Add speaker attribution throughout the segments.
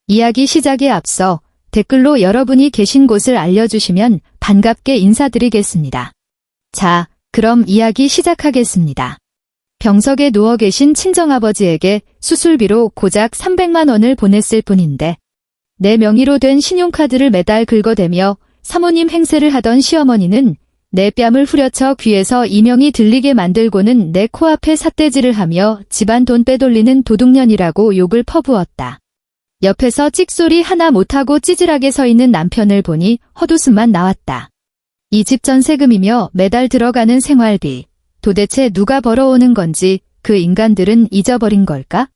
Speaker 1: 이야기 시작에 앞서 댓글로 여러분이 계신 곳을 알려주시면 반갑게 인사드리겠습니다. 자, 그럼 이야기 시작하겠습니다. 병석에 누워 계신 친정아버지에게 수술비로 고작 300만 원을 보냈을 뿐인데 내 명의로 된 신용카드를 매달 긁어대며 사모님 행세를 하던 시어머니는 내 뺨을 후려쳐 귀에서 이명이 들리게 만들고는 내 코앞에 삿대질을 하며 집안 돈 빼돌리는 도둑년이라고 욕을 퍼부었다. 옆에서 찍소리 하나 못하고 찌질하게 서 있는 남편을 보니 헛웃음만 나왔다. 이 집 전세금이며 매달 들어가는 생활비, 도대체 누가 벌어오는 건지 그 인간들은 잊어버린 걸까?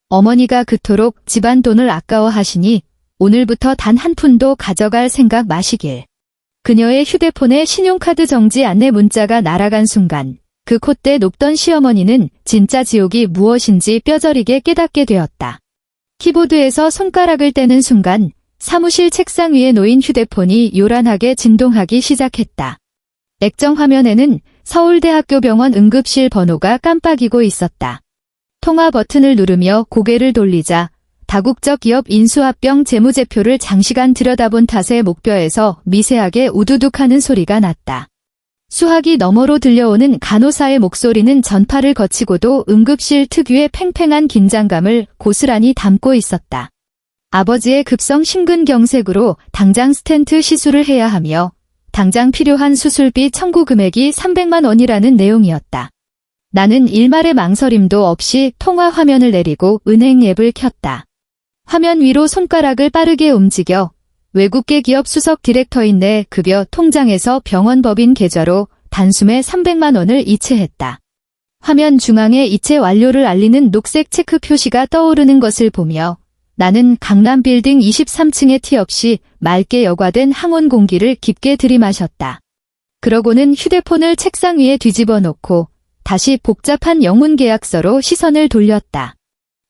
Speaker 1: 어머니가 그토록 집안 돈을 아까워하시니 오늘부터 단 한 푼도 가져갈 생각 마시길. 그녀의 휴대폰에 신용카드 정지 안내 문자가 날아간 순간 그 콧대 높던 시어머니는 진짜 지옥이 무엇인지 뼈저리게 깨닫게 되었다. 키보드에서 손가락을 떼는 순간 사무실 책상 위에 놓인 휴대폰이 요란하게 진동하기 시작했다. 액정 화면에는 서울대학교 병원 응급실 번호가 깜빡이고 있었다. 통화 버튼을 누르며 고개를 돌리자 다국적 기업 인수합병 재무제표를 장시간 들여다본 탓에 목뼈에서 미세하게 우두둑하는 소리가 났다. 수화기 너머로 들려오는 간호사의 목소리는 전파를 거치고도 응급실 특유의 팽팽한 긴장감을 고스란히 담고 있었다. 아버지의 급성 심근경색으로 당장 스텐트 시술을 해야 하며 당장 필요한 수술비 청구 금액이 300만 원이라는 내용이었다. 나는 일말의 망설임도 없이 통화 화면을 내리고 은행 앱을 켰다. 화면 위로 손가락을 빠르게 움직여 외국계 기업 수석 디렉터인 내 급여 통장에서 병원 법인 계좌로 단숨에 300만 원을 이체했다. 화면 중앙에 이체 완료를 알리는 녹색 체크 표시가 떠오르는 것을 보며 나는 강남 빌딩 23층의 티 없이 맑게 여과된 항온 공기를 깊게 들이마셨다. 그러고는 휴대폰을 책상 위에 뒤집어 놓고 다시 복잡한 영문 계약서로 시선을 돌렸다.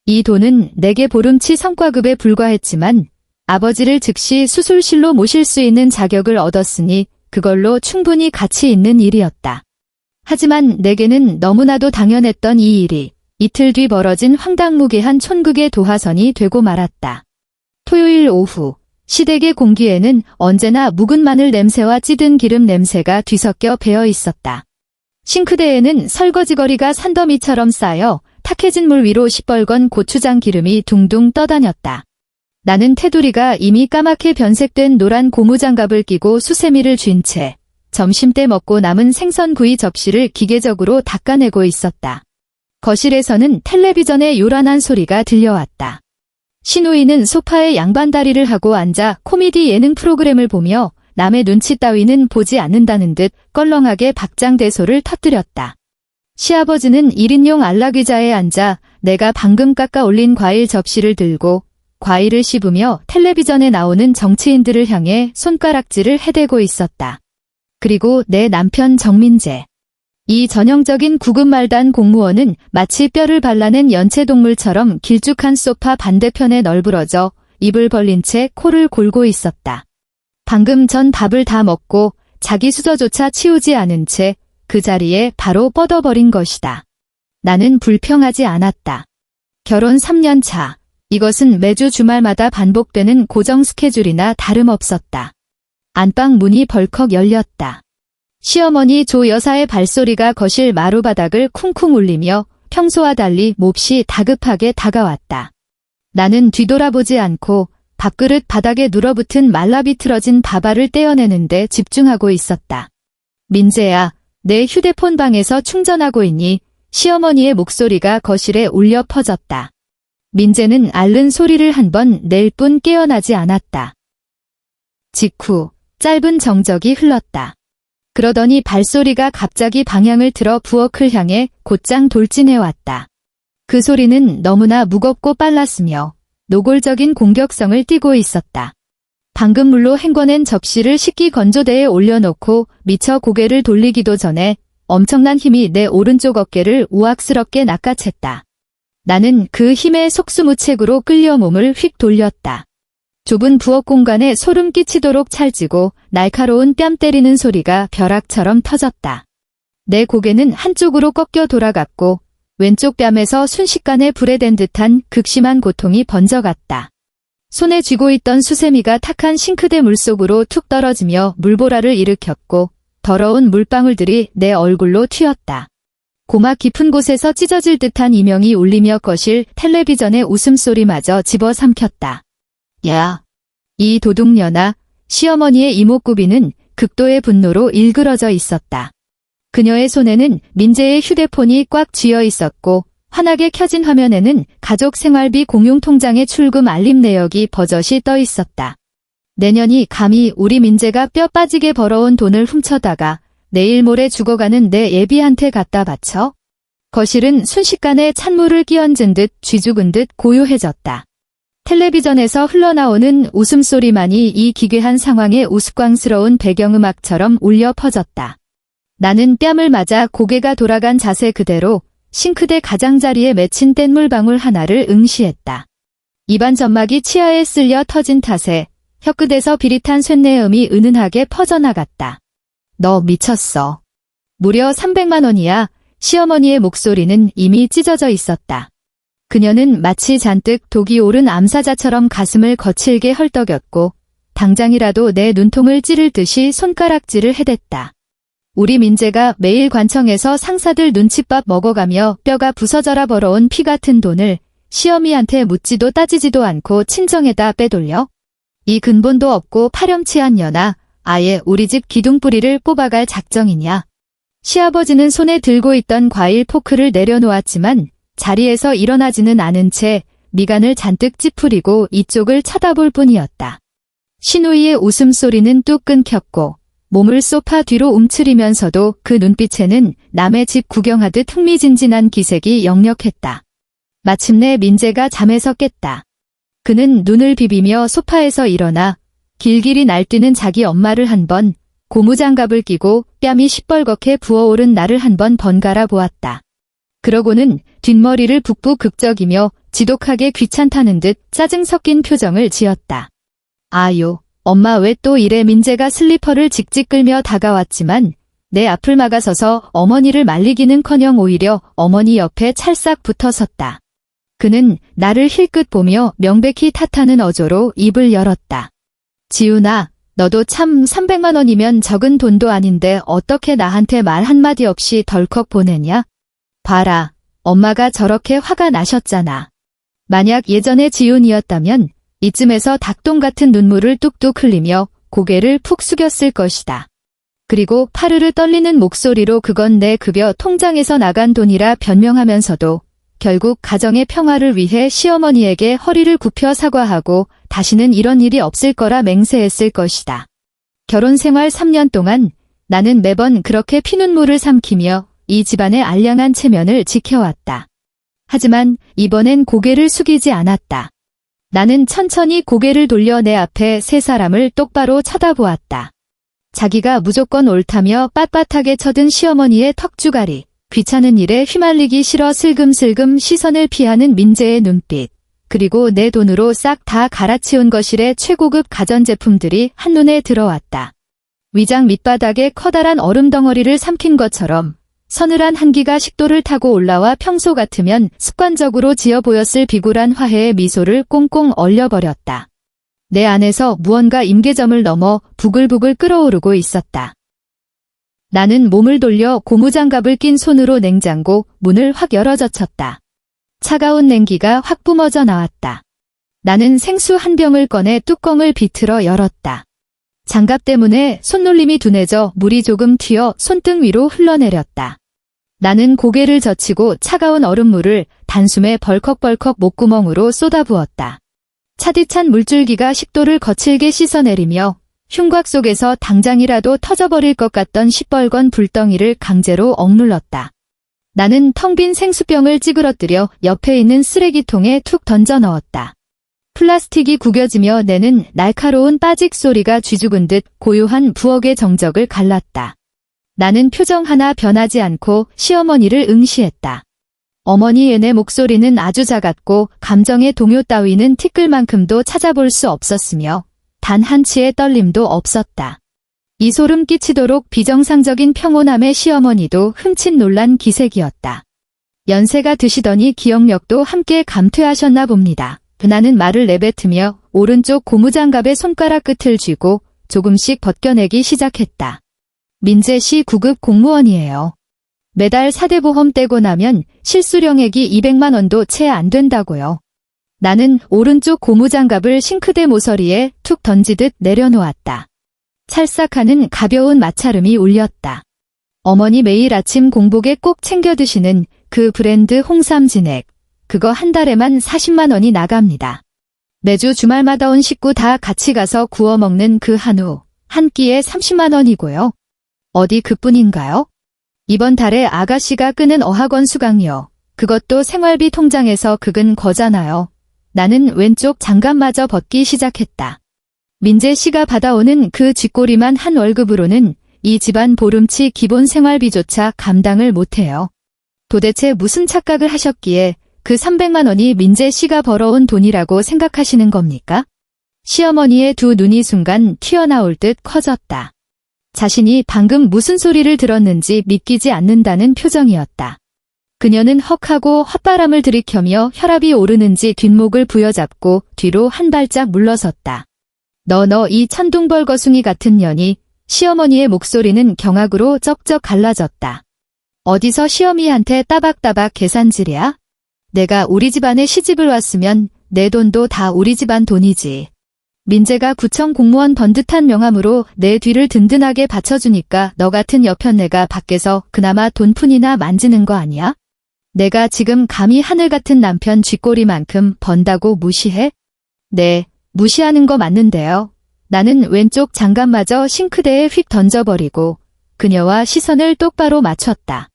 Speaker 1: 이 돈은 내게 보름치 성과급에 불과했지만 아버지를 즉시 수술실로 모실 수 있는 자격을 얻었으니 그걸로 충분히 가치 있는 일이었다. 하지만 내게는 너무나도 당연했던 이 일이 이틀 뒤 벌어진 황당무계한 촌극의 도화선이 되고 말았다. 토요일 오후 시댁의 공기에는 언제나 묵은 마늘 냄새와 찌든 기름 냄새가 뒤섞여 배어 있었다. 싱크대에는 설거지거리가 산더미처럼 쌓여 탁해진 물 위로 시뻘건 고추장 기름이 둥둥 떠다녔다. 나는 테두리가 이미 까맣게 변색된 노란 고무장갑을 끼고 수세미를 쥔 채 점심때 먹고 남은 생선구이 접시를 기계적으로 닦아내고 있었다. 거실에서는 텔레비전의 요란한 소리가 들려왔다. 시누이는 소파에 양반다리를 하고 앉아 코미디 예능 프로그램을 보며 남의 눈치 따위는 보지 않는다는 듯 껄렁하게 박장대소를 터뜨렸다. 시아버지는 1인용 안락의자에 앉아 내가 방금 깎아 올린 과일 접시를 들고 과일을 씹으며 텔레비전에 나오는 정치인들을 향해 손가락질을 해대고 있었다. 그리고 내 남편 정민재. 이 전형적인 구급말단 공무원은 마치 뼈를 발라낸 연체동물처럼 길쭉한 소파 반대편에 널브러져 입을 벌린 채 코를 골고 있었다. 방금 전 밥을 다 먹고 자기 수저조차 치우지 않은 채 그 자리에 바로 뻗어버린 것이다. 나는 불평하지 않았다. 결혼 3년 차. 이것은 매주 주말마다 반복되는 고정 스케줄이나 다름없었다. 안방 문이 벌컥 열렸다. 시어머니 조 여사의 발소리가 거실 마루바닥을 쿵쿵 울리며 평소와 달리 몹시 다급하게 다가왔다. 나는 뒤돌아보지 않고 밥그릇 바닥에 눌어붙은 말라비틀어진 밥알을 떼어내는데 집중하고 있었다. 민재야, 내 휴대폰 방에서 충전하고 있니? 시어머니의 목소리가 거실에 울려 퍼졌다. 민재는 앓는 소리를 한 번 낼 뿐 깨어나지 않았다. 직후 짧은 정적이 흘렀다. 그러더니 발소리가 갑자기 방향을 틀어 부엌을 향해 곧장 돌진해왔다. 그 소리는 너무나 무겁고 빨랐으며 노골적인 공격성을 띠고 있었다. 방금 물로 헹궈낸 접시를 식기 건조대에 올려놓고 미처 고개를 돌리기도 전에 엄청난 힘이 내 오른쪽 어깨를 우악스럽게 낚아챘다. 나는 그 힘에 속수무책으로 끌려 몸을 휙 돌렸다. 좁은 부엌 공간에 소름 끼치도록 찰지고 날카로운 뺨 때리는 소리가 벼락처럼 터졌다. 내 고개는 한쪽으로 꺾여 돌아갔고 왼쪽 뺨에서 순식간에 불에 댄 듯한 극심한 고통이 번져갔다. 손에 쥐고 있던 수세미가 탁한 싱크대 물속으로 툭 떨어지며 물보라를 일으켰고 더러운 물방울들이 내 얼굴로 튀었다. 고막 깊은 곳에서 찢어질 듯한 이명이 울리며 거실 텔레비전의 웃음소리마저 집어삼켰다. 야! 이 도둑년아! 시어머니의 이목구비는 극도의 분노로 일그러져 있었다. 그녀의 손에는 민재의 휴대폰이 꽉 쥐어 있었고 환하게 켜진 화면에는 가족 생활비 공용 통장의 출금 알림 내역이 버젓이 떠 있었다. 내년이 감히 우리 민재가 뼈 빠지게 벌어온 돈을 훔쳐다가 내일 모레 죽어가는 내 예비한테 갖다 바쳐? 거실은 순식간에 찬물을 끼얹은 듯 쥐죽은 듯 고요해졌다. 텔레비전에서 흘러나오는 웃음소리만이 이 기괴한 상황에 우스꽝스러운 배경음악처럼 울려 퍼졌다. 나는 뺨을 맞아 고개가 돌아간 자세 그대로 싱크대 가장자리에 맺힌 뗏물방울 하나를 응시했다. 입안 점막이 치아에 쓸려 터진 탓에 혀끝에서 비릿한 쇳내음이 은은하게 퍼져나갔다. 너 미쳤어. 무려 300만 원이야. 시어머니의 목소리는 이미 찢어져 있었다. 그녀는 마치 잔뜩 독이 오른 암사자처럼 가슴을 거칠게 헐떡였고 당장이라도 내 눈통을 찌를 듯이 손가락질을 해댔다. 우리 민재가 매일 관청에서 상사들 눈칫밥 먹어가며 뼈가 부서져라 벌어온 피 같은 돈을 시어미한테 묻지도 따지지도 않고 친정에다 빼돌려? 이 근본도 없고 파렴치한 년아, 아예 우리 집 기둥뿌리를 뽑아갈 작정이냐? 시아버지는 손에 들고 있던 과일 포크를 내려놓았지만 자리에서 일어나지는 않은 채 미간을 잔뜩 찌푸리고 이쪽을 쳐다볼 뿐이었다. 신우이의 웃음소리는 뚝 끊겼고 몸을 소파 뒤로 움츠리면서도 그 눈빛에는 남의 집 구경하듯 흥미진진한 기색이 역력했다. 마침내 민재가 잠에서 깼다. 그는 눈을 비비며 소파에서 일어나 길길이 날뛰는 자기 엄마를 한 번, 고무장갑을 끼고 뺨이 시뻘겋게 부어오른 나를 한 번 번갈아 보았다. 그러고는 뒷머리를 북북 극적이며 지독하게 귀찮다는 듯 짜증 섞인 표정을 지었다. 아유, 엄마 왜 또 이래? 민재가 슬리퍼를 직직 끌며 다가왔지만 내 앞을 막아서서 어머니를 말리기는커녕 오히려 어머니 옆에 찰싹 붙어섰다. 그는 나를 힐끗 보며 명백히 탓하는 어조로 입을 열었다. 지훈아, 너도 참 300만 원이면 적은 돈도 아닌데 어떻게 나한테 말 한마디 없이 덜컥 보내냐? 봐라, 엄마가 저렇게 화가 나셨잖아. 만약 예전의 지훈이었다면 이쯤에서 닭똥 같은 눈물을 뚝뚝 흘리며 고개를 푹 숙였을 것이다. 그리고 파르르 떨리는 목소리로 그건 내 급여 통장에서 나간 돈이라 변명하면서도 결국 가정의 평화를 위해 시어머니에게 허리를 굽혀 사과하고 다시는 이런 일이 없을 거라 맹세했을 것이다. 결혼 생활 3년 동안 나는 매번 그렇게 피눈물을 삼키며 이 집안의 알량한 체면을 지켜왔다. 하지만 이번엔 고개를 숙이지 않았다. 나는 천천히 고개를 돌려 내 앞에 세 사람을 똑바로 쳐다보았다. 자기가 무조건 옳다며 빳빳하게 쳐든 시어머니의 턱주가리, 귀찮은 일에 휘말리기 싫어 슬금슬금 시선을 피하는 민재의 눈빛, 그리고 내 돈으로 싹 다 갈아치운 거실의 최고급 가전제품들이 한눈에 들어왔다. 위장 밑바닥에 커다란 얼음 덩어리를 삼킨 것처럼 서늘한 한기가 식도를 타고 올라와 평소 같으면 습관적으로 지어 보였을 비굴한 화해의 미소를 꽁꽁 얼려버렸다. 내 안에서 무언가 임계점을 넘어 부글부글 끓어오르고 있었다. 나는 몸을 돌려 고무장갑을 낀 손으로 냉장고 문을 확 열어젖혔다. 차가운 냉기가 확 뿜어져 나왔다. 나는 생수 한 병을 꺼내 뚜껑을 비틀어 열었다. 장갑 때문에 손놀림이 둔해져 물이 조금 튀어 손등 위로 흘러내렸다. 나는 고개를 젖히고 차가운 얼음물을 단숨에 벌컥벌컥 목구멍으로 쏟아부었다. 차디찬 물줄기가 식도를 거칠게 씻어내리며 흉곽 속에서 당장이라도 터져버릴 것 같던 시뻘건 불덩이를 강제로 억눌렀다. 나는 텅 빈 생수병을 찌그러뜨려 옆에 있는 쓰레기통에 툭 던져 넣었다. 플라스틱이 구겨지며 내는 날카로운 빠직 소리가 쥐죽은 듯 고요한 부엌의 정적을 갈랐다. 나는 표정 하나 변하지 않고 시어머니를 응시했다. 어머니의 내 목소리는 아주 작았고 감정의 동요 따위는 티끌만큼도 찾아볼 수 없었으며 단 한치의 떨림도 없었다. 이 소름 끼치도록 비정상적인 평온함의 시어머니도 흠칫 놀란 기색이었다. 연세가 드시더니 기억력도 함께 감퇴하셨나 봅니다. 나는 말을 내뱉으며 오른쪽 고무장갑의 손가락 끝을 쥐고 조금씩 벗겨내기 시작했다. 민재 씨 9급 공무원이에요. 매달 4대 보험 떼고 나면 실수령액이 200만 원도 채 안 된다고요. 나는 오른쪽 고무장갑을 싱크대 모서리에 툭 던지듯 내려놓았다. 찰싹하는 가벼운 마찰음이 울렸다. 어머니 매일 아침 공복에 꼭 챙겨 드시는 그 브랜드 홍삼 진액. 그거 한 달에만 40만 원이 나갑니다. 매주 주말마다 온 식구 다 같이 가서 구워 먹는 그 한우. 한 끼에 30만 원이고요. 어디 그뿐인가요? 이번 달에 아가씨가 끄는 어학원 수강료. 그것도 생활비 통장에서 그근 거잖아요. 나는 왼쪽 장갑마저 벗기 시작했다. 민재 씨가 받아오는 그 쥐꼬리만 한 월급으로는 이 집안 보름치 기본 생활비조차 감당을 못해요. 도대체 무슨 착각을 하셨기에 그 300만 원이 민재 씨가 벌어온 돈이라고 생각하시는 겁니까? 시어머니의 두 눈이 순간 튀어나올 듯 커졌다. 자신이 방금 무슨 소리를 들었는지 믿기지 않는다는 표정이었다. 그녀는 헉하고 헛바람을 들이켜며 혈압이 오르는지 뒷목을 부여잡고 뒤로 한 발짝 물러섰다. 너 이 천둥벌거숭이 같은 년이. 시어머니의 목소리는 경악으로 쩍쩍 갈라졌다. 어디서 시어미한테 따박따박 계산질이야? 내가 우리 집안에 시집을 왔으면 내 돈도 다 우리 집안 돈이지. 민재가 구청 공무원 번듯한 명함으로 내 뒤를 든든하게 받쳐주니까 너 같은 여편네가 밖에서 그나마 돈푼이나 만지는 거 아니야? 내가 지금 감히 하늘 같은 남편 쥐꼬리만큼 번다고 무시해? 네, 무시하는 거 맞는데요. 나는 왼쪽 장갑마저 싱크대에 휙 던져버리고 그녀와 시선을 똑바로 맞췄다.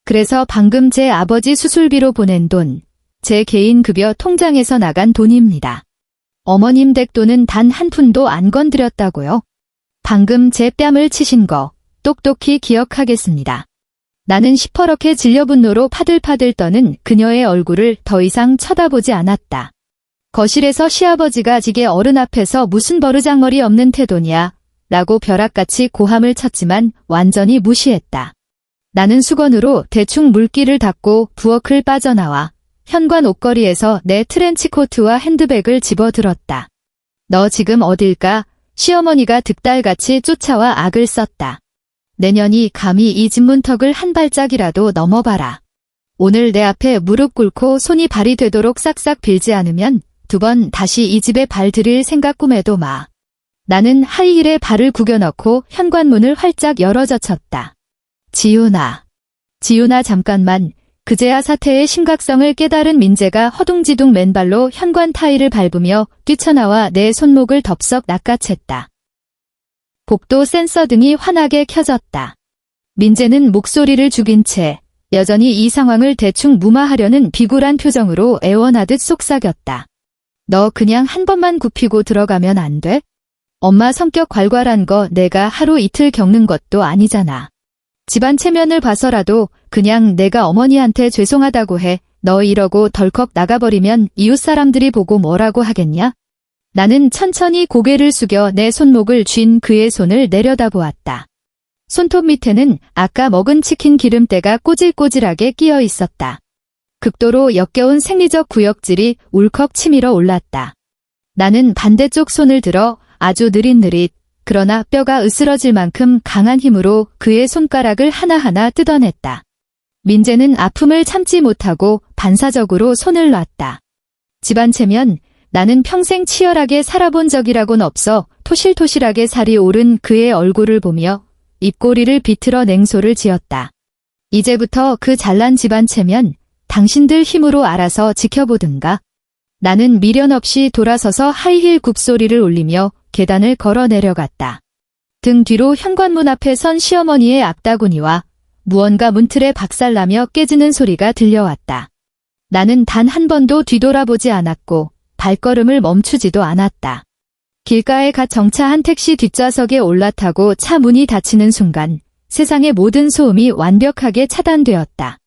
Speaker 1: 그래서 방금 제 아버지 수술비로 보낸 돈, 제 개인 급여 통장에서 나간 돈입니다. 어머님 댁 돈은 단 한 푼도 안 건드렸다고요. 방금 제 뺨을 치신 거 똑똑히 기억하겠습니다. 나는 시퍼렇게 진려분노로 파들파들 떠는 그녀의 얼굴을 더 이상 쳐다보지 않았다. 거실에서 시아버지가 지게 어른 앞에서 무슨 버르장머리 없는 태도냐 라고 벼락같이 고함을 쳤지만 완전히 무시했다. 나는 수건으로 대충 물기를 닦고 부엌을 빠져나와 현관 옷걸이에서 내 트렌치코트와 핸드백을 집어들었다. 너 지금 어딜까? 시어머니가 득달같이 쫓아와 악을 썼다. 내년이 감히 이 집 문턱을 한 발짝이라도 넘어봐라. 오늘 내 앞에 무릎 꿇고 손이 발이 되도록 싹싹 빌지 않으면 2번 다시 이 집에 발 들일 생각 꿈에도 마. 나는 하이힐에 발을 구겨넣고 현관문을 활짝 열어젖혔다. 지훈아 잠깐만. 그제야 사태의 심각성을 깨달은 민재가 허둥지둥 맨발로 현관 타일을 밟으며 뛰쳐나와 내 손목을 덥석 낚아챘다. 복도 센서 등이 환하게 켜졌다. 민재는 목소리를 죽인 채 여전히 이 상황을 대충 무마하려는 비굴한 표정으로 애원하듯 속삭였다. 너 그냥 한 번만 굽히고 들어가면 안 돼? 엄마 성격 괄괄한 거 내가 하루 이틀 겪는 것도 아니잖아. 집안 체면을 봐서라도 그냥 내가 어머니한테 죄송하다고 해. 너 이러고 덜컥 나가버리면 이웃 사람들이 보고 뭐라고 하겠냐? 나는 천천히 고개를 숙여 내 손목을 쥔 그의 손을 내려다보았다. 손톱 밑에는 아까 먹은 치킨 기름때가 꼬질꼬질하게 끼어 있었다. 극도로 역겨운 생리적 구역질이 울컥 치밀어 올랐다. 나는 반대쪽 손을 들어 아주 느릿느릿 그러나 뼈가 으스러질 만큼 강한 힘으로 그의 손가락을 하나하나 뜯어냈다. 민재는 아픔을 참지 못하고 반사적으로 손을 놨다. 집안 체면, 나는 평생 치열하게 살아본 적이라곤 없어 토실토실하게 살이 오른 그의 얼굴을 보며 입꼬리를 비틀어 냉소를 지었다. 이제부터 그 잘난 집안 체면, 당신들 힘으로 알아서 지켜보든가. 나는 미련 없이 돌아서서 하이힐 굽소리를 올리며 계단을 걸어 내려갔다. 등 뒤로 현관문 앞에 선 시어머니의 앞다구니와 무언가 문틀에 박살나며 깨지는 소리가 들려왔다. 나는 단 한 번도 뒤돌아보지 않았고 발걸음을 멈추지도 않았다. 길가에 갓 정차한 택시 뒷좌석에 올라타고 차 문이 닫히는 순간 세상의 모든 소음이 완벽하게 차단되었다.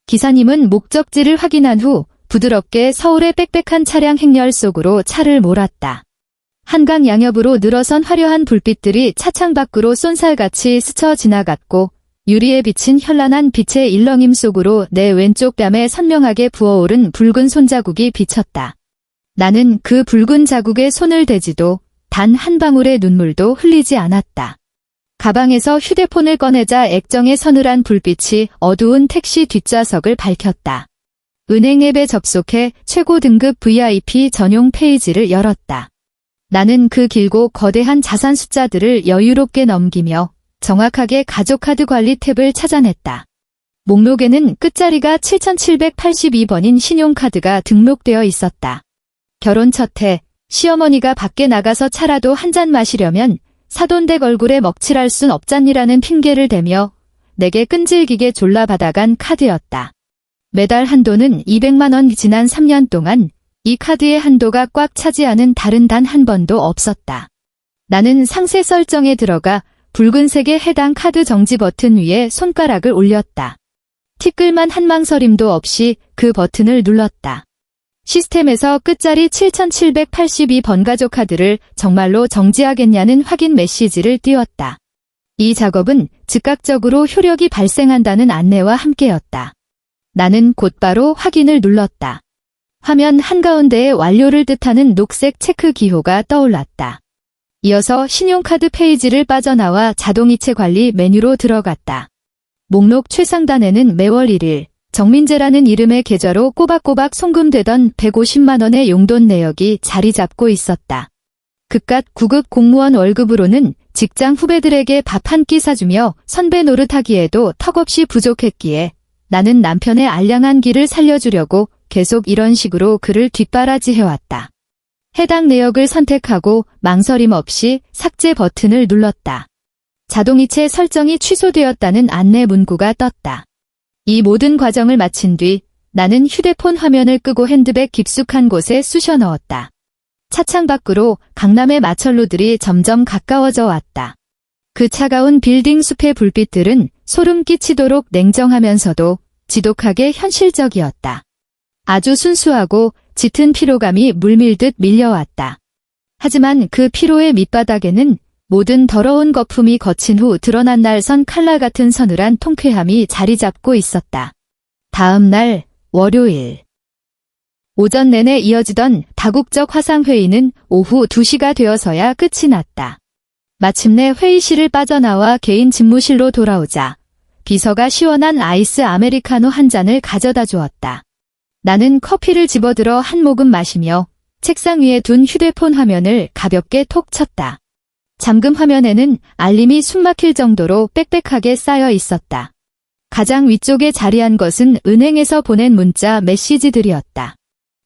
Speaker 1: 기사님은 목적지를 확인한 후 부드럽게 서울의 빽빽한 차량 행렬 속으로 차를 몰았다. 한강 양옆으로 늘어선 화려한 불빛들이 차창 밖으로 쏜살같이 스쳐 지나갔고 유리에 비친 현란한 빛의 일렁임 속으로 내 왼쪽 뺨에 선명하게 부어오른 붉은 손자국이 비쳤다. 나는 그 붉은 자국에 손을 대지도 단 한 방울의 눈물도 흘리지 않았다. 가방에서 휴대폰을 꺼내자 액정에 서늘한 불빛이 어두운 택시 뒷좌석을 밝혔다. 은행 앱에 접속해 최고 등급 VIP 전용 페이지를 열었다. 나는 그 길고 거대한 자산 숫자들을 여유롭게 넘기며 정확하게 가족카드 관리 탭을 찾아냈다. 목록에는 끝자리가 7782번인 신용카드가 등록되어 있었다. 결혼 첫 해, 시어머니가 밖에 나가서 차라도 한 잔 마시려면 사돈댁 얼굴에 먹칠할 순 없잖니라는 핑계를 대며 내게 끈질기게 졸라받아간 카드였다. 매달 한도는 200만 원. 지난 3년 동안 이 카드의 한도가 꽉 차지 않은 달은 단 한 번도 없었다. 나는 상세 설정에 들어가 붉은색의 해당 카드 정지 버튼 위에 손가락을 올렸다. 티끌만 한 망설임도 없이 그 버튼을 눌렀다. 시스템에서 끝자리 7782번 가족카드를 정말로 정지하겠냐는 확인 메시지를 띄웠다. 이 작업은 즉각적으로 효력이 발생한다는 안내와 함께였다. 나는 곧바로 확인을 눌렀다. 화면 한가운데에 완료를 뜻하는 녹색 체크 기호가 떠올랐다. 이어서 신용카드 페이지를 빠져나와 자동이체 관리 메뉴로 들어갔다. 목록 최상단에는 매월 1일 정민재라는 이름의 계좌로 꼬박꼬박 송금되던 150만 원의 용돈 내역이 자리 잡고 있었다. 그깟 9급 공무원 월급으로는 직장 후배들에게 밥 한 끼 사주며 선배 노릇하기에도 턱없이 부족했기에 나는 남편의 알량한 기를 살려주려고 계속 이런 식으로 그를 뒷바라지해왔다. 해당 내역을 선택하고 망설임 없이 삭제 버튼을 눌렀다. 자동이체 설정이 취소되었다는 안내 문구가 떴다. 이 모든 과정을 마친 뒤 나는 휴대폰 화면을 끄고 핸드백 깊숙한 곳에 쑤셔 넣었다. 차창 밖으로 강남의 마천루들이 점점 가까워져 왔다. 그 차가운 빌딩 숲의 불빛들은 소름 끼치도록 냉정하면서도 지독하게 현실적이었다. 아주 순수하고 짙은 피로감이 물밀듯 밀려왔다. 하지만 그 피로의 밑바닥에는 모든 더러운 거품이 거친 후 드러난 날선 칼날 같은 서늘한 통쾌함이 자리 잡고 있었다. 다음 날 월요일. 오전 내내 이어지던 다국적 화상회의는 오후 2시가 되어서야 끝이 났다. 마침내 회의실을 빠져나와 개인 집무실로 돌아오자 비서가 시원한 아이스 아메리카노 한 잔을 가져다 주었다. 나는 커피를 집어들어 한 모금 마시며 책상 위에 둔 휴대폰 화면을 가볍게 톡 쳤다. 잠금 화면에는 알림이 숨막힐 정도로 빽빽하게 쌓여 있었다. 가장 위쪽에 자리한 것은 은행에서 보낸 문자 메시지들이었다.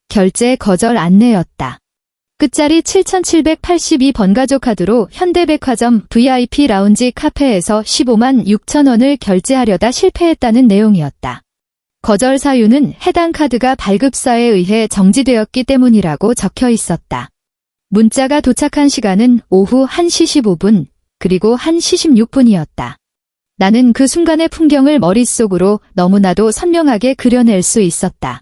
Speaker 1: 결제 거절 안내였다. 끝자리 7782번 가족카드로 현대백화점 VIP 라운지 카페에서 15만 6천 원을 결제하려다 실패했다는 내용이었다. 거절 사유는 해당 카드가 발급사에 의해 정지되었기 때문이라고 적혀 있었다. 문자가 도착한 시간은 오후 1시 15분, 그리고 1시 16분이었다. 나는 그 순간의 풍경을 머릿속으로 너무나도 선명하게 그려낼 수 있었다.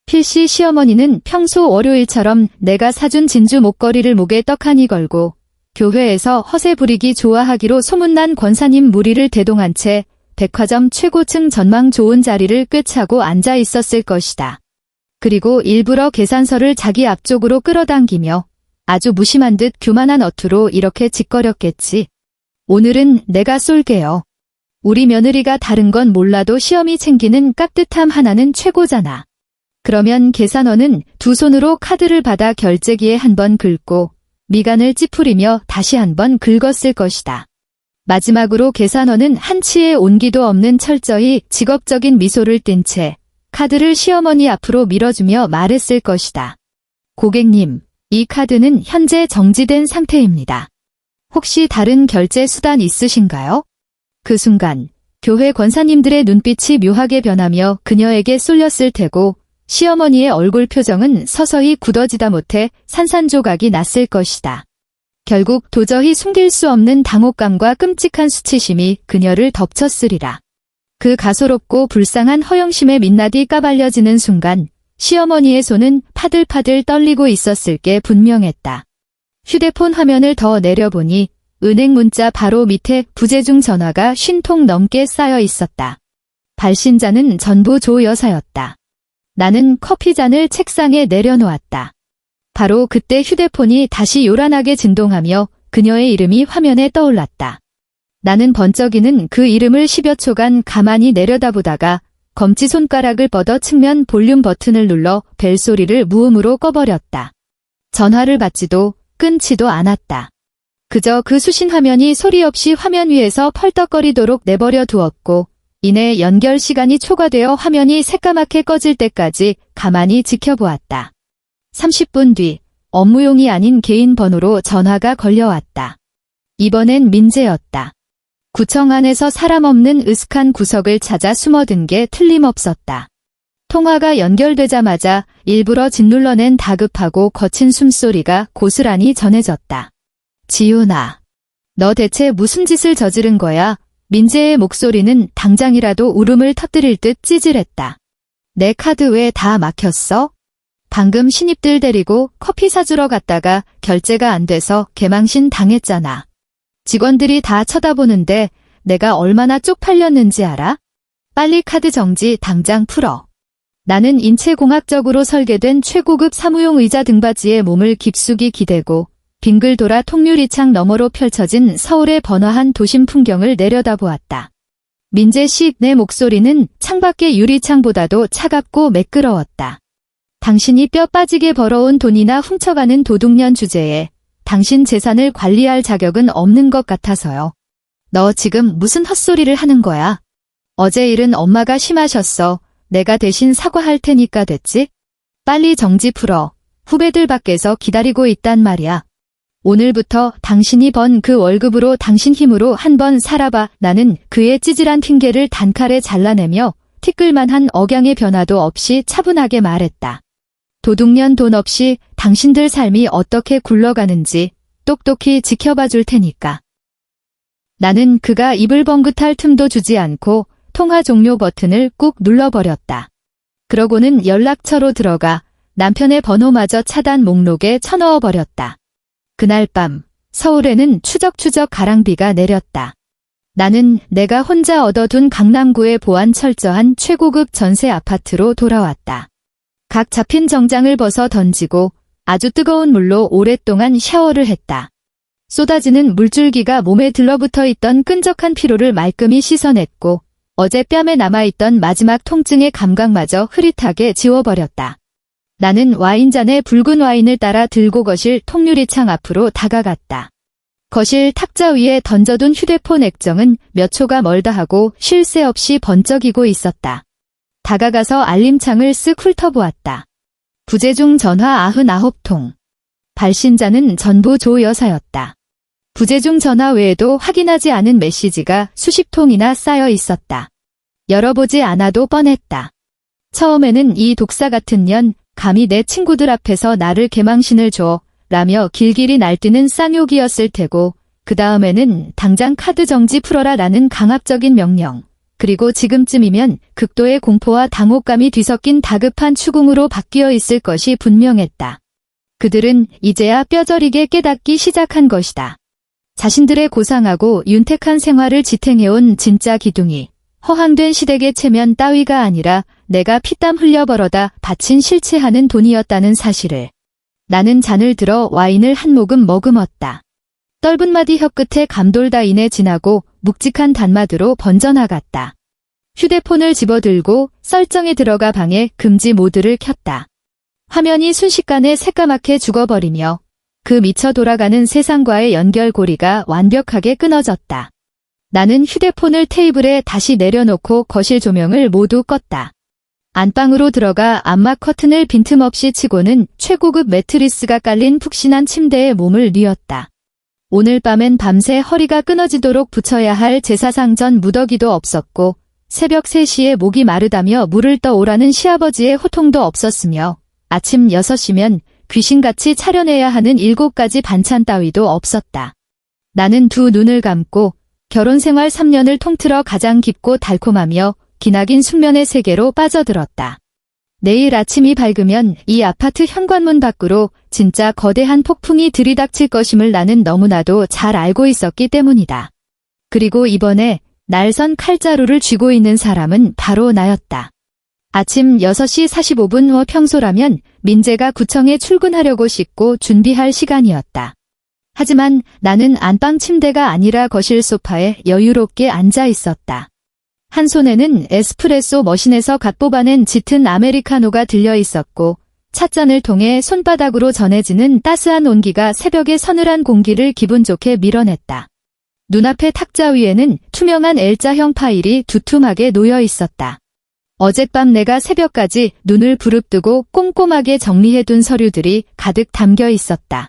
Speaker 1: 필시 시어머니는 평소 월요일처럼 내가 사준 진주 목걸이를 목에 떡하니 걸고 교회에서 허세 부리기 좋아하기로 소문난 권사님 무리를 대동한 채 백화점 최고층 전망 좋은 자리를 꿰차고 앉아 있었을 것이다. 그리고 일부러 계산서를 자기 앞쪽으로 끌어당기며 아주 무심한 듯 교만한 어투로 이렇게 짓거렸겠지. 오늘은 내가 쏠게요. 우리 며느리가 다른 건 몰라도 시어미 챙기는 깍듯함 하나는 최고잖아. 그러면 계산원은 두 손으로 카드를 받아 결제기에 한번 긁고 미간을 찌푸리며 다시 한번 긁었을 것이다. 마지막으로 계산원은 한치의 온기도 없는 철저히 직업적인 미소를 띤 채 카드를 시어머니 앞으로 밀어주며 말했을 것이다. 고객님, 이 카드는 현재 정지된 상태입니다. 혹시 다른 결제 수단 있으신가요? 그 순간 교회 권사님들의 눈빛이 묘하게 변하며 그녀에게 쏠렸을 테고 시어머니의 얼굴 표정은 서서히 굳어지다 못해 산산조각이 났을 것이다. 결국 도저히 숨길 수 없는 당혹감과 끔찍한 수치심이 그녀를 덮쳤으리라. 그 가소롭고 불쌍한 허영심의 민낯이 까발려지는 순간 시어머니의 손은 파들파들 떨리고 있었을 게 분명했다. 휴대폰 화면을 더 내려보니 은행 문자 바로 밑에 부재중 전화가 50통 넘게 쌓여 있었다. 발신자는 전부 조 여사였다. 나는 커피잔을 책상에 내려놓았다. 바로 그때 휴대폰이 다시 요란하게 진동하며 그녀의 이름이 화면에 떠올랐다. 나는 번쩍이는 그 이름을 10여 초간 가만히 내려다보다가 검지손가락을 뻗어 측면 볼륨 버튼을 눌러 벨소리를 무음으로 꺼버렸다. 전화를 받지도 끊지도 않았다. 그저 그 수신 화면이 소리 없이 화면 위에서 펄떡거리도록 내버려 두었고 이내 연결 시간이 초과되어 화면이 새까맣게 꺼질 때까지 가만히 지켜보았다. 30분 뒤 업무용이 아닌 개인 번호로 전화가 걸려왔다. 이번엔 민재였다. 구청 안에서 사람 없는 으슥한 구석을 찾아 숨어든 게 틀림없었다. 통화가 연결되자마자 일부러 짓눌러낸 다급하고 거친 숨소리가 고스란히 전해졌다. 지훈아, 너 대체 무슨 짓을 저지른 거야? 민재의 목소리는 당장이라도 울음을 터뜨릴 듯 찌질했다. 내 카드 왜 다 막혔어? 방금 신입들 데리고 커피 사주러 갔다가 결제가 안 돼서 개망신 당했잖아. 직원들이 다 쳐다보는데 내가 얼마나 쪽팔렸는지 알아? 빨리 카드 정지 당장 풀어. 나는 인체공학적으로 설계된 최고급 사무용 의자 등받이에 몸을 깊숙이 기대고 빙글 돌아 통유리창 너머로 펼쳐진 서울의 번화한 도심 풍경을 내려다보았다. 민재 씨, 내 목소리는 창밖의 유리창보다도 차갑고 매끄러웠다. 당신이 뼈 빠지게 벌어온 돈이나 훔쳐가는 도둑년 주제에 당신 재산을 관리할 자격은 없는 것 같아서요. 너 지금 무슨 헛소리를 하는 거야? 어제 일은 엄마가 심하셨어. 내가 대신 사과할 테니까 됐지? 빨리 정지 풀어. 후배들 밖에서 기다리고 있단 말이야. 오늘부터 당신이 번 그 월급으로 당신 힘으로 한번 살아봐. 나는 그의 찌질한 핑계를 단칼에 잘라내며 티끌만한 억양의 변화도 없이 차분하게 말했다. 도둑년 돈 없이 당신들 삶이 어떻게 굴러가는지 똑똑히 지켜봐 줄 테니까. 나는 그가 입을 벙긋할 틈도 주지 않고 통화 종료 버튼을 꾹 눌러버렸다. 그러고는 연락처로 들어가 남편의 번호마저 차단 목록에 쳐넣어버렸다. 그날 밤 서울에는 추적추적 가랑비가 내렸다. 나는 내가 혼자 얻어둔 강남구의 보안 철저한 최고급 전세 아파트로 돌아왔다. 각 잡힌 정장을 벗어 던지고 아주 뜨거운 물로 오랫동안 샤워를 했다. 쏟아지는 물줄기가 몸에 들러붙어 있던 끈적한 피로를 말끔히 씻어냈고 어제 뺨에 남아있던 마지막 통증의 감각마저 흐릿하게 지워버렸다. 나는 와인잔에 붉은 와인을 따라 들고 거실 통유리창 앞으로 다가갔다. 거실 탁자 위에 던져둔 휴대폰 액정은 몇 초가 멀다 하고 쉴 새 없이 번쩍이고 있었다. 다가가서 알림창을 쓱 훑어보았다. 부재중 전화 99통. 발신자는 전부 조 여사였다. 부재중 전화 외에도 확인하지 않은 메시지가 수십 통이나 쌓여 있었다. 열어보지 않아도 뻔했다. 처음에는 이 독사 같은 년, 감히 내 친구들 앞에서 나를 개망신을 줘 라며 길길이 날뛰는 쌍욕이었을 테고 그 다음에는 당장 카드 정지 풀어라 라는 강압적인 명령, 그리고 지금쯤이면 극도의 공포와 당혹감이 뒤섞인 다급한 추궁으로 바뀌어 있을 것이 분명했다. 그들은 이제야 뼈저리게 깨닫기 시작한 것이다. 자신들의 고상하고 윤택한 생활을 지탱해온 진짜 기둥이 허황된 시댁의 체면 따위가 아니라 내가 피땀 흘려 벌어다 바친 실체하는 돈이었다는 사실을. 나는 잔을 들어 와인을 한 모금 머금었다. 떫은 마디 혀끝에 감돌다인에 지나고 묵직한 단마디로 번져나갔다. 휴대폰을 집어들고 설정에 들어가 방에 금지 모드를 켰다. 화면이 순식간에 새까맣게 죽어버리며 그 미쳐 돌아가는 세상과의 연결고리가 완벽하게 끊어졌다. 나는 휴대폰을 테이블에 다시 내려놓고 거실 조명을 모두 껐다. 안방으로 들어가 암막 커튼을 빈틈없이 치고는 최고급 매트리스가 깔린 푹신한 침대에 몸을 뉘었다. 오늘 밤엔 밤새 허리가 끊어지도록 붙여야 할 제사상전 무더기도 없었고 새벽 3시에 목이 마르다며 물을 떠오라는 시아버지의 호통도 없었으며 아침 6시면 귀신같이 차려내야 하는 7가지 반찬 따위도 없었다. 나는 두 눈을 감고 결혼생활 3년을 통틀어 가장 깊고 달콤하며 기나긴 숙면의 세계로 빠져들었다. 내일 아침이 밝으면 이 아파트 현관문 밖으로 진짜 거대한 폭풍이 들이닥칠 것임을 나는 너무나도 잘 알고 있었기 때문이다. 그리고 이번에 날 선 칼자루를 쥐고 있는 사람은 바로 나였다. 아침 6시 45분 후 평소라면 민재가 구청에 출근하려고 씻고 준비할 시간이었다. 하지만 나는 안방 침대가 아니라 거실 소파에 여유롭게 앉아 있었다. 한 손에는 에스프레소 머신에서 갓 뽑아낸 짙은 아메리카노가 들려 있었고 찻잔을 통해 손바닥으로 전해지는 따스한 온기가 새벽의 서늘한 공기를 기분 좋게 밀어냈다. 눈앞의 탁자 위에는 투명한 L자형 파일이 두툼하게 놓여 있었다. 어젯밤 내가 새벽까지 눈을 부릅뜨고 꼼꼼하게 정리해둔 서류들이 가득 담겨 있었다.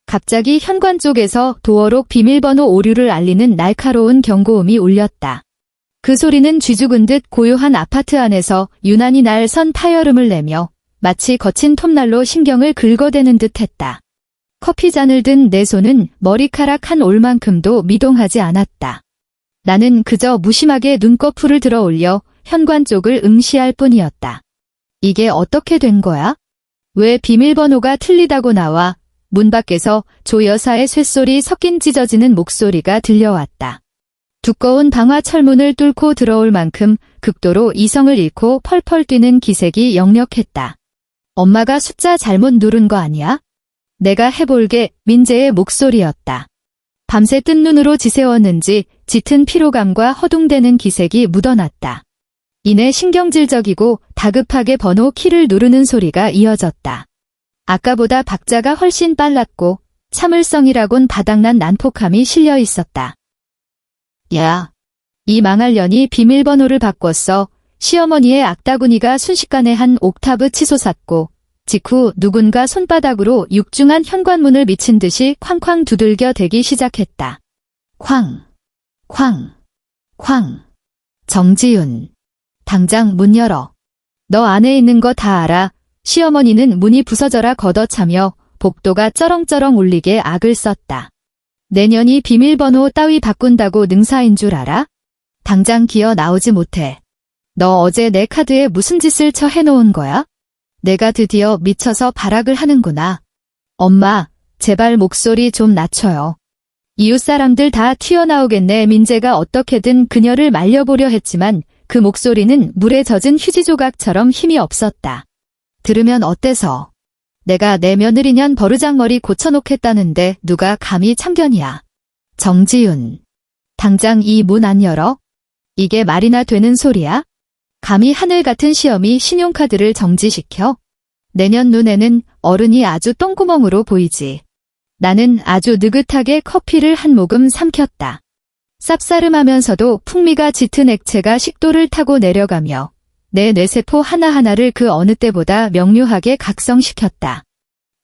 Speaker 1: 갑자기 현관 쪽에서 도어록 비밀번호 오류를 알리는 날카로운 경고음이 울렸다. 그 소리는 쥐죽은 듯 고요한 아파트 안에서 유난히 날 선 파열음을 내며 마치 거친 톱날로 신경을 긁어대는 듯했다. 커피잔을 든 내 손은 머리카락 한 올만큼도 미동하지 않았다. 나는 그저 무심하게 눈꺼풀을 들어 올려 현관 쪽을 응시할 뿐이었다. 이게 어떻게 된 거야? 왜 비밀번호가 틀리다고 나와? 문 밖에서 조 여사의 쇳소리 섞인 찢어지는 목소리가 들려왔다. 두꺼운 방화 철문을 뚫고 들어올 만큼 극도로 이성을 잃고 펄펄 뛰는 기색이 역력했다. 엄마가 숫자 잘못 누른 거 아니야? 내가 해볼게. 민재의 목소리였다. 밤새 뜬 눈으로 지새웠는지 짙은 피로감과 허둥대는 기색이 묻어났다. 이내 신경질적이고 다급하게 번호 키를 누르는 소리가 이어졌다. 아까보다 박자가 훨씬 빨랐고 참을성이라곤 바닥난 난폭함이 실려 있었다. 야, 이 망할 년이 비밀번호를 바꿨어. 시어머니의 악다구니가 순식간에 한 옥타브 치솟았고 직후 누군가 손바닥으로 육중한 현관문을 미친 듯이 쾅쾅 두들겨 대기 시작했다. 쾅, 쾅, 쾅. 정지윤. 당장 문 열어. 너 안에 있는 거 다 알아. 시어머니는 문이 부서져라 걷어차며 복도가 쩌렁쩌렁 울리게 악을 썼다. 내년이 비밀번호 따위 바꾼다고 능사인 줄 알아? 당장 기어 나오지 못해. 너 어제 내 카드에 무슨 짓을 쳐 해놓은 거야? 내가 드디어 미쳐서 발악을 하는구나. 엄마, 제발 목소리 좀 낮춰요. 이웃 사람들 다 튀어나오겠네. 민재가 어떻게든 그녀를 말려보려 했지만 그 목소리는 물에 젖은 휴지 조각처럼 힘이 없었다. 들으면 어때서? 내가 내 며느리년 버르장머리 고쳐놓겠다는데 누가 감히 참견이야. 정지윤. 당장 이 문 안 열어? 이게 말이나 되는 소리야? 감히 하늘 같은 시험이 신용카드를 정지시켜? 내년 눈에는 어른이 아주 똥구멍으로 보이지. 나는 아주 느긋하게 커피를 한 모금 삼켰다. 쌉싸름하면서도 풍미가 짙은 액체가 식도를 타고 내려가며 내 뇌세포 하나하나를 그 어느 때보다 명료하게 각성시켰다.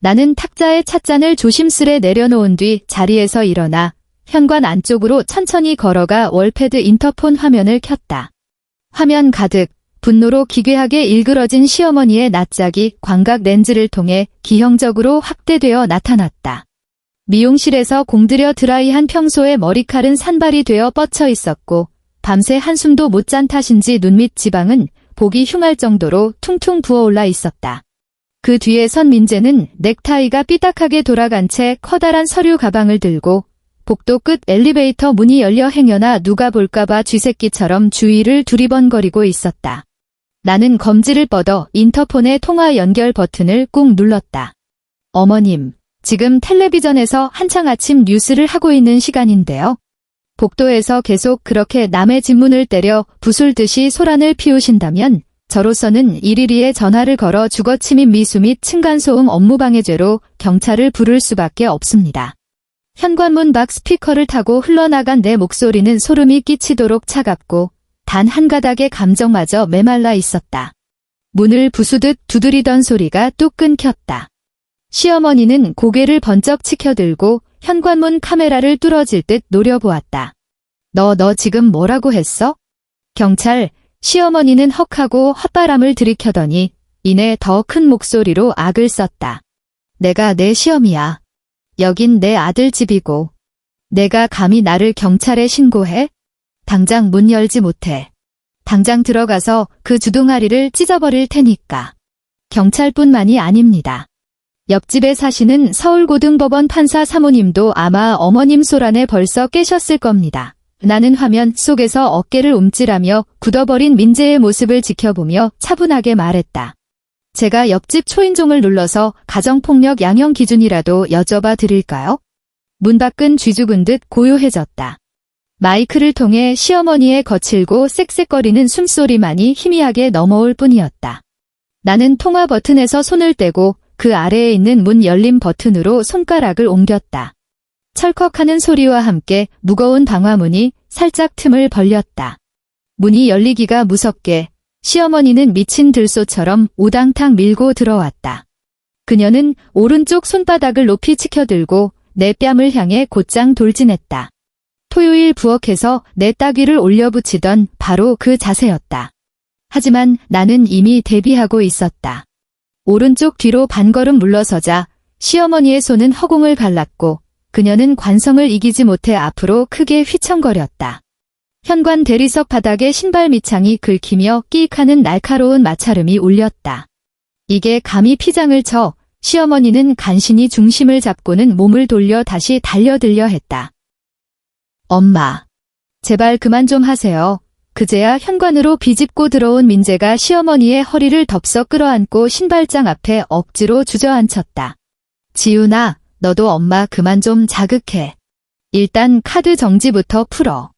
Speaker 1: 나는 탁자에 찻잔을 조심스레 내려놓은 뒤 자리에서 일어나 현관 안쪽으로 천천히 걸어가 월패드 인터폰 화면을 켰다. 화면 가득 분노로 기괴하게 일그러진 시어머니의 낯짝이 광각 렌즈를 통해 기형적으로 확대되어 나타났다. 미용실에서 공들여 드라이한 평소의 머리칼은 산발이 되어 뻗쳐 있었고 밤새 한숨도 못 잔 탓인지 눈밑 지방은 보기 흉할 정도로 퉁퉁 부어올라 있었다. 그 뒤에 선 민재는 넥타이가 삐딱하게 돌아간 채 커다란 서류 가방을 들고 복도 끝 엘리베이터 문이 열려 행여나 누가 볼까봐 쥐새끼처럼 주위를 두리번거리고 있었다. 나는 검지를 뻗어 인터폰의 통화 연결 버튼을 꾹 눌렀다. 어머님, 지금 텔레비전에서 한창 아침 뉴스를 하고 있는 시간인데요. 복도에서 계속 그렇게 남의 집문을 때려 부술듯이 소란을 피우신다면 저로서는 일일이에 전화를 걸어 주거침입 미수 및 층간소음 업무방해죄로 경찰을 부를 수밖에 없습니다. 현관문 밖 스피커를 타고 흘러나간 내 목소리는 소름이 끼치도록 차갑고 단 한 가닥의 감정마저 메말라 있었다. 문을 부수듯 두드리던 소리가 뚝 끊겼다. 시어머니는 고개를 번쩍 치켜들고 현관문 카메라를 뚫어질 듯 노려보았다. 너 지금 뭐라고 했어? 경찰. 시어머니는 헉하고 헛바람을 들이켜더니 이내 더 큰 목소리로 악을 썼다. 내가 내 시험이야. 여긴 내 아들 집이고 내가 감히 나를 경찰에 신고해? 당장 문 열지 못해. 당장 들어가서 그 주둥아리를 찢어버릴 테니까. 경찰뿐만이 아닙니다. 옆집에 사시는 서울고등법원 판사 사모님도 아마 어머님 소란에 벌써 깨셨을 겁니다. 나는 화면 속에서 어깨를 움찔하며 굳어버린 민재의 모습을 지켜보며 차분하게 말했다. 제가 옆집 초인종을 눌러서 가정폭력 양형 기준이라도 여쭤봐 드릴까요? 문 밖은 쥐죽은 듯 고요해졌다. 마이크를 통해 시어머니의 거칠고 쌕쌕거리는 숨소리만이 희미하게 넘어올 뿐이었다. 나는 통화 버튼에서 손을 떼고 그 아래에 있는 문 열림 버튼으로 손가락을 옮겼다. 철컥하는 소리와 함께 무거운 방화문이 살짝 틈을 벌렸다. 문이 열리기가 무섭게 시어머니는 미친 들소처럼 우당탕 밀고 들어왔다. 그녀는 오른쪽 손바닥을 높이 치켜들고 내 뺨을 향해 곧장 돌진했다. 토요일 부엌에서 내 따귀를 올려붙이던 바로 그 자세였다. 하지만 나는 이미 대비하고 있었다. 오른쪽 뒤로 반걸음 물러서자 시어머니의 손은 허공을 갈랐고 그녀는 관성을 이기지 못해 앞으로 크게 휘청거렸다. 현관 대리석 바닥에 신발 밑창이 긁히며 끼익하는 날카로운 마찰음이 울렸다. 이게 감히 피장을 쳐 시어머니는 간신히 중심을 잡고는 몸을 돌려 다시 달려들려 했다. 엄마, 제발 그만 좀 하세요. 그제야 현관으로 비집고 들어온 민재가 시어머니의 허리를 덥석 끌어안고 신발장 앞에 억지로 주저앉혔다. 지훈아, 너도 엄마 그만 좀 자극해. 일단 카드 정지부터 풀어.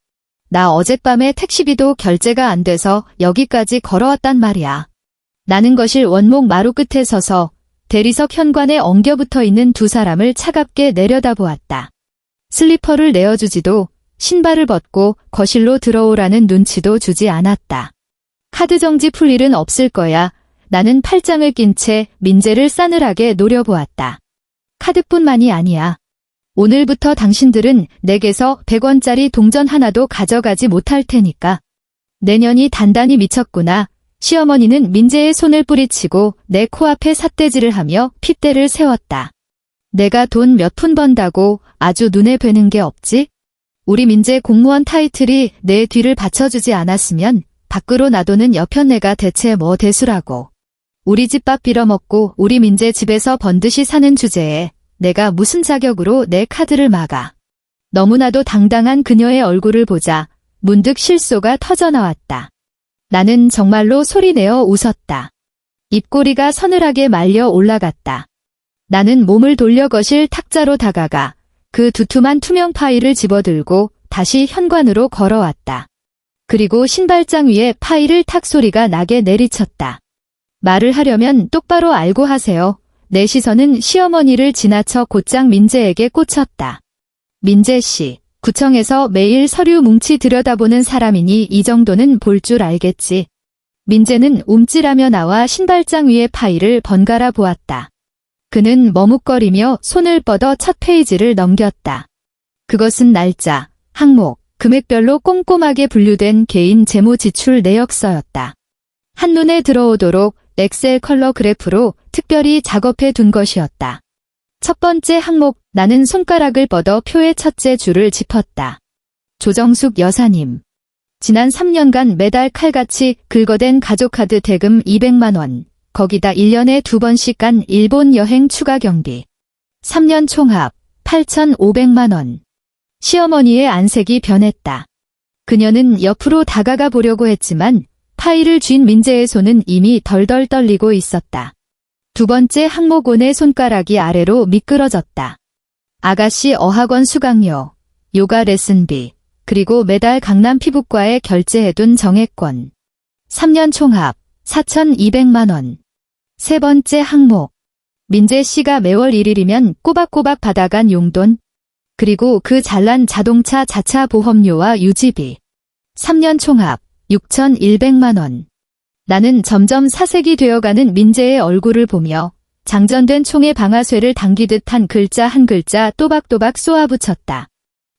Speaker 1: 나 어젯밤에 택시비도 결제가 안 돼서 여기까지 걸어왔단 말이야. 나는 거실 원목 마루 끝에 서서 대리석 현관에 엉겨붙어 있는 두 사람을 차갑게 내려다보았다. 슬리퍼를 내어주지도 신발을 벗고 거실로 들어오라는 눈치도 주지 않았다. 카드 정지 풀 일은 없을 거야. 나는 팔짱을 낀 채 민재를 싸늘하게 노려보았다. 카드뿐만이 아니야. 오늘부터 당신들은 내게서 100원짜리 동전 하나도 가져가지 못할 테니까. 내년이 단단히 미쳤구나. 시어머니는 민재의 손을 뿌리치고 내 코앞에 삿대질을 하며 핏대를 세웠다. 내가 돈 몇 푼 번다고 아주 눈에 뵈는 게 없지? 우리 민재 공무원 타이틀이 내 뒤를 받쳐주지 않았으면 밖으로 놔두는 여편네가 대체 뭐 대수라고. 우리 집 밥 빌어먹고 우리 민재 집에서 번듯이 사는 주제에 내가 무슨 자격으로 내 카드를 막아. 너무나도 당당한 그녀의 얼굴을 보자 문득 실소가 터져나왔다. 나는 정말로 소리내어 웃었다. 입꼬리가 서늘하게 말려 올라갔다. 나는 몸을 돌려 거실 탁자로 다가가 그 두툼한 투명 파일을 집어들고 다시 현관으로 걸어왔다. 그리고 신발장 위에 파일을 탁 소리가 나게 내리쳤다. 말을 하려면 똑바로 알고 하세요. 내 시선은 시어머니를 지나쳐 곧장 민재에게 꽂혔다. 민재 씨, 구청에서 매일 서류 뭉치 들여다보는 사람이니 이 정도는 볼 줄 알겠지. 민재는 움찔하며 나와 신발장 위의 파일을 번갈아 보았다. 그는 머뭇거리며 손을 뻗어 첫 페이지를 넘겼다. 그것은 날짜, 항목, 금액별로 꼼꼼하게 분류된 개인 재무 지출 내역서였다. 한눈에 들어오도록 엑셀 컬러 그래프로 특별히 작업해 둔 것이었다. 첫 번째 항목, 나는 손가락을 뻗어 표의 첫째 줄을 짚었다. 조정숙 여사님. 지난 3년간 매달 칼같이 긁어댄 가족카드 대금 200만 원, 거기다 1년에 2번씩 간 일본 여행 추가 경비. 3년 총합 8,500만 원. 시어머니의 안색이 변했다. 그녀는 옆으로 다가가 보려고 했지만 파일을 쥔 민재의 손은 이미 덜덜 떨리고 있었다. 두 번째 항목원의 손가락이 아래로 미끄러졌다. 아가씨 어학원 수강료, 요가 레슨비, 그리고 매달 강남 피부과에 결제해둔 정액권. 3년 총합 4,200만 원. 세 번째 항목. 민재 씨가 매월 1일이면 꼬박꼬박 받아간 용돈, 그리고 그 잘난 자동차 자차 보험료와 유지비. 3년 총합 6,100만 원. 나는 점점 사색이 되어가는 민재의 얼굴을 보며 장전된 총에 방아쇠를 당기듯 한 글자 한 글자 또박또박 쏘아붙였다.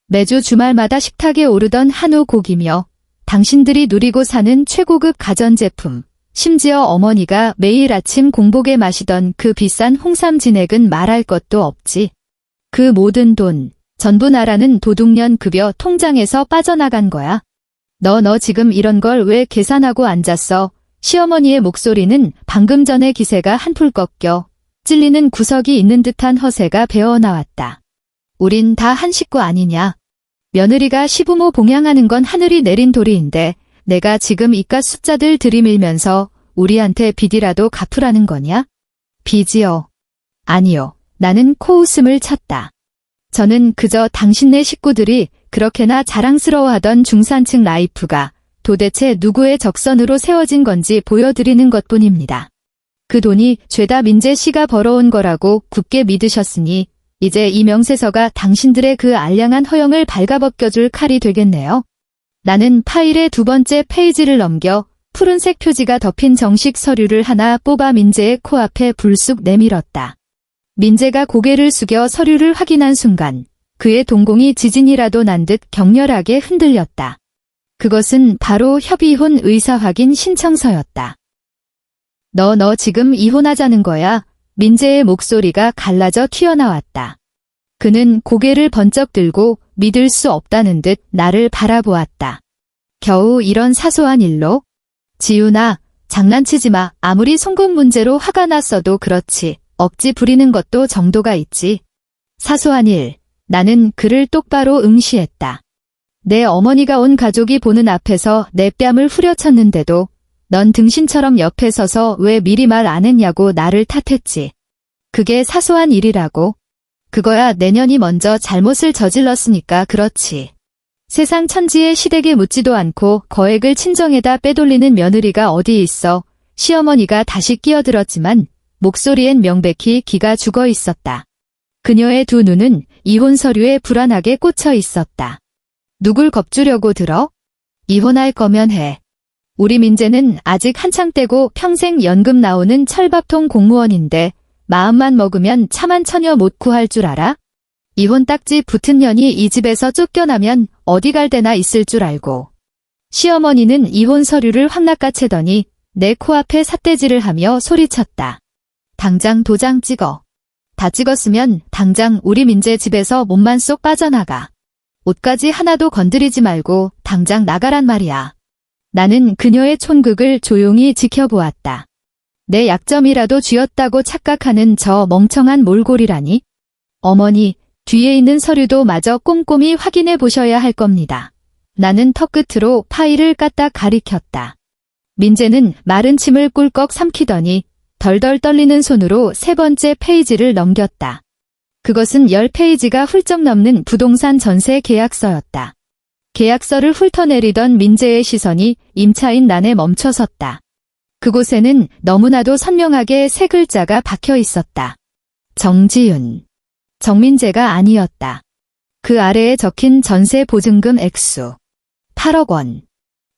Speaker 1: 매주 주말마다 식탁에 오르던 한우 고기며 당신들이 누리고 사는 최고급 가전제품, 심지어 어머니가 매일 아침 공복에 마시던 그 비싼 홍삼 진액은 말할 것도 없지. 그 모든 돈, 전부 나라는 도둑년 급여 통장에서 빠져나간 거야. 너 지금 이런 걸 왜 계산하고 앉았어? 시어머니의 목소리는 방금 전의 기세가 한풀 꺾여 찔리는 구석이 있는 듯한 허세가 배어나왔다. 우린 다 한 식구 아니냐? 며느리가 시부모 봉양하는 건 하늘이 내린 도리인데 내가 지금 이깟 숫자들 들이밀면서 우리한테 빚이라도 갚으라는 거냐? 빚이요. 아니요. 나는 코웃음을 쳤다. 저는 그저 당신네 식구들이 그렇게나 자랑스러워하던 중산층 라이프가 도대체 누구의 적선으로 세워진 건지 보여드리는 것뿐입니다. 그 돈이 죄다 민재 씨가 벌어온 거라고 굳게 믿으셨으니 이제 이 명세서가 당신들의 그 알량한 허영을 발가벗겨줄 칼이 되겠네요. 나는 파일의 두 번째 페이지를 넘겨 푸른색 표지가 덮인 정식 서류를 하나 뽑아 민재의 코앞에 불쑥 내밀었다. 민재가 고개를 숙여 서류를 확인한 순간 그의 동공이 지진이라도 난 듯 격렬하게 흔들렸다. 그것은 바로 협의혼 의사 확인 신청서였다. 너 지금 이혼하자는 거야? 민재의 목소리가 갈라져 튀어나왔다. 그는 고개를 번쩍 들고 믿을 수 없다는 듯 나를 바라보았다. 겨우 이런 사소한 일로? 지훈아, 장난치지 마. 아무리 송금 문제로 화가 났어도 그렇지. 억지 부리는 것도 정도가 있지. 사소한 일. 나는 그를 똑바로 응시했다. 내 어머니가 온 가족이 보는 앞에서 내 뺨을 후려쳤는데도 넌 등신처럼 옆에 서서 왜 미리 말 안 했냐고 나를 탓했지. 그게 사소한 일이라고? 그거야 내년이 먼저 잘못을 저질렀으니까 그렇지. 세상 천지의 시댁에 묻지도 않고 거액을 친정에다 빼돌리는 며느리가 어디 있어. 시어머니가 다시 끼어들었지만 목소리엔 명백히 기가 죽어 있었다. 그녀의 두 눈은 이혼 서류에 불안하게 꽂혀 있었다. 누굴 겁주려고 들어? 이혼할 거면 해. 우리 민재는 아직 한창 떼고 평생 연금 나오는 철밥통 공무원인데 마음만 먹으면 차만 처녀 못 구할 줄 알아? 이혼 딱지 붙은 년이 이 집에서 쫓겨나면 어디 갈 데나 있을 줄 알고. 시어머니는 이혼 서류를 확 낚아채더니 내 코앞에 삿대질을 하며 소리쳤다. 당장 도장 찍어. 다 찍었으면 당장 우리 민재 집에서 몸만 쏙 빠져나가. 옷까지 하나도 건드리지 말고 당장 나가란 말이야. 나는 그녀의 촌극을 조용히 지켜보았다. 내 약점이라도 쥐었다고 착각하는 저 멍청한 몰골이라니. 어머니, 뒤에 있는 서류도 마저 꼼꼼히 확인해 보셔야 할 겁니다. 나는 턱끝으로 파일을 까딱 가리켰다. 민재는 마른 침을 꿀꺽 삼키더니 덜덜 떨리는 손으로 세 번째 페이지를 넘겼다. 그것은 10페이지가 훌쩍 넘는 부동산 전세 계약서였다. 계약서를 훑어내리던 민재의 시선이 임차인 난에 멈춰섰다. 그곳에는 너무나도 선명하게 세 글자가 박혀 있었다. 정지윤. 정민재가 아니었다. 그 아래에 적힌 전세 보증금 액수. 8억 원.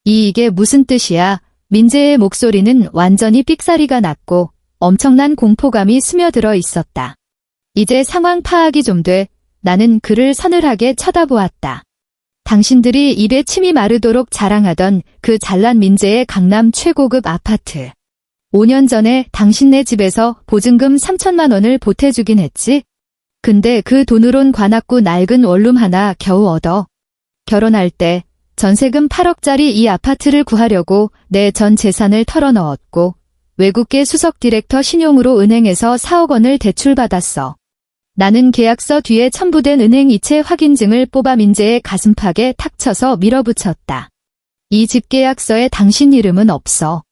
Speaker 1: 이게 무슨 뜻이야? 민재의 목소리는 완전히 삑사리가 났고 엄청난 공포감이 스며들어 있었다. 이제 상황 파악이 좀 돼. 나는 그를 서늘하게 쳐다보았다. 당신들이 입에 침이 마르도록 자랑하던 그 잘난 민재의 강남 최고급 아파트. 5년 전에 당신네 집에서 보증금 3천만 원을 보태주긴 했지? 근데 그 돈으론 관악구 낡은 원룸 하나 겨우 얻어. 결혼할 때 전세금 8억짜리 이 아파트를 구하려고 내 전 재산을 털어넣었고 외국계 수석 디렉터 신용으로 은행에서 4억 원을 대출받았어. 나는 계약서 뒤에 첨부된 은행 이체 확인증을 뽑아 민재의 가슴팍에 탁 쳐서 밀어붙였다. 이 집 계약서에 당신 이름은 없어.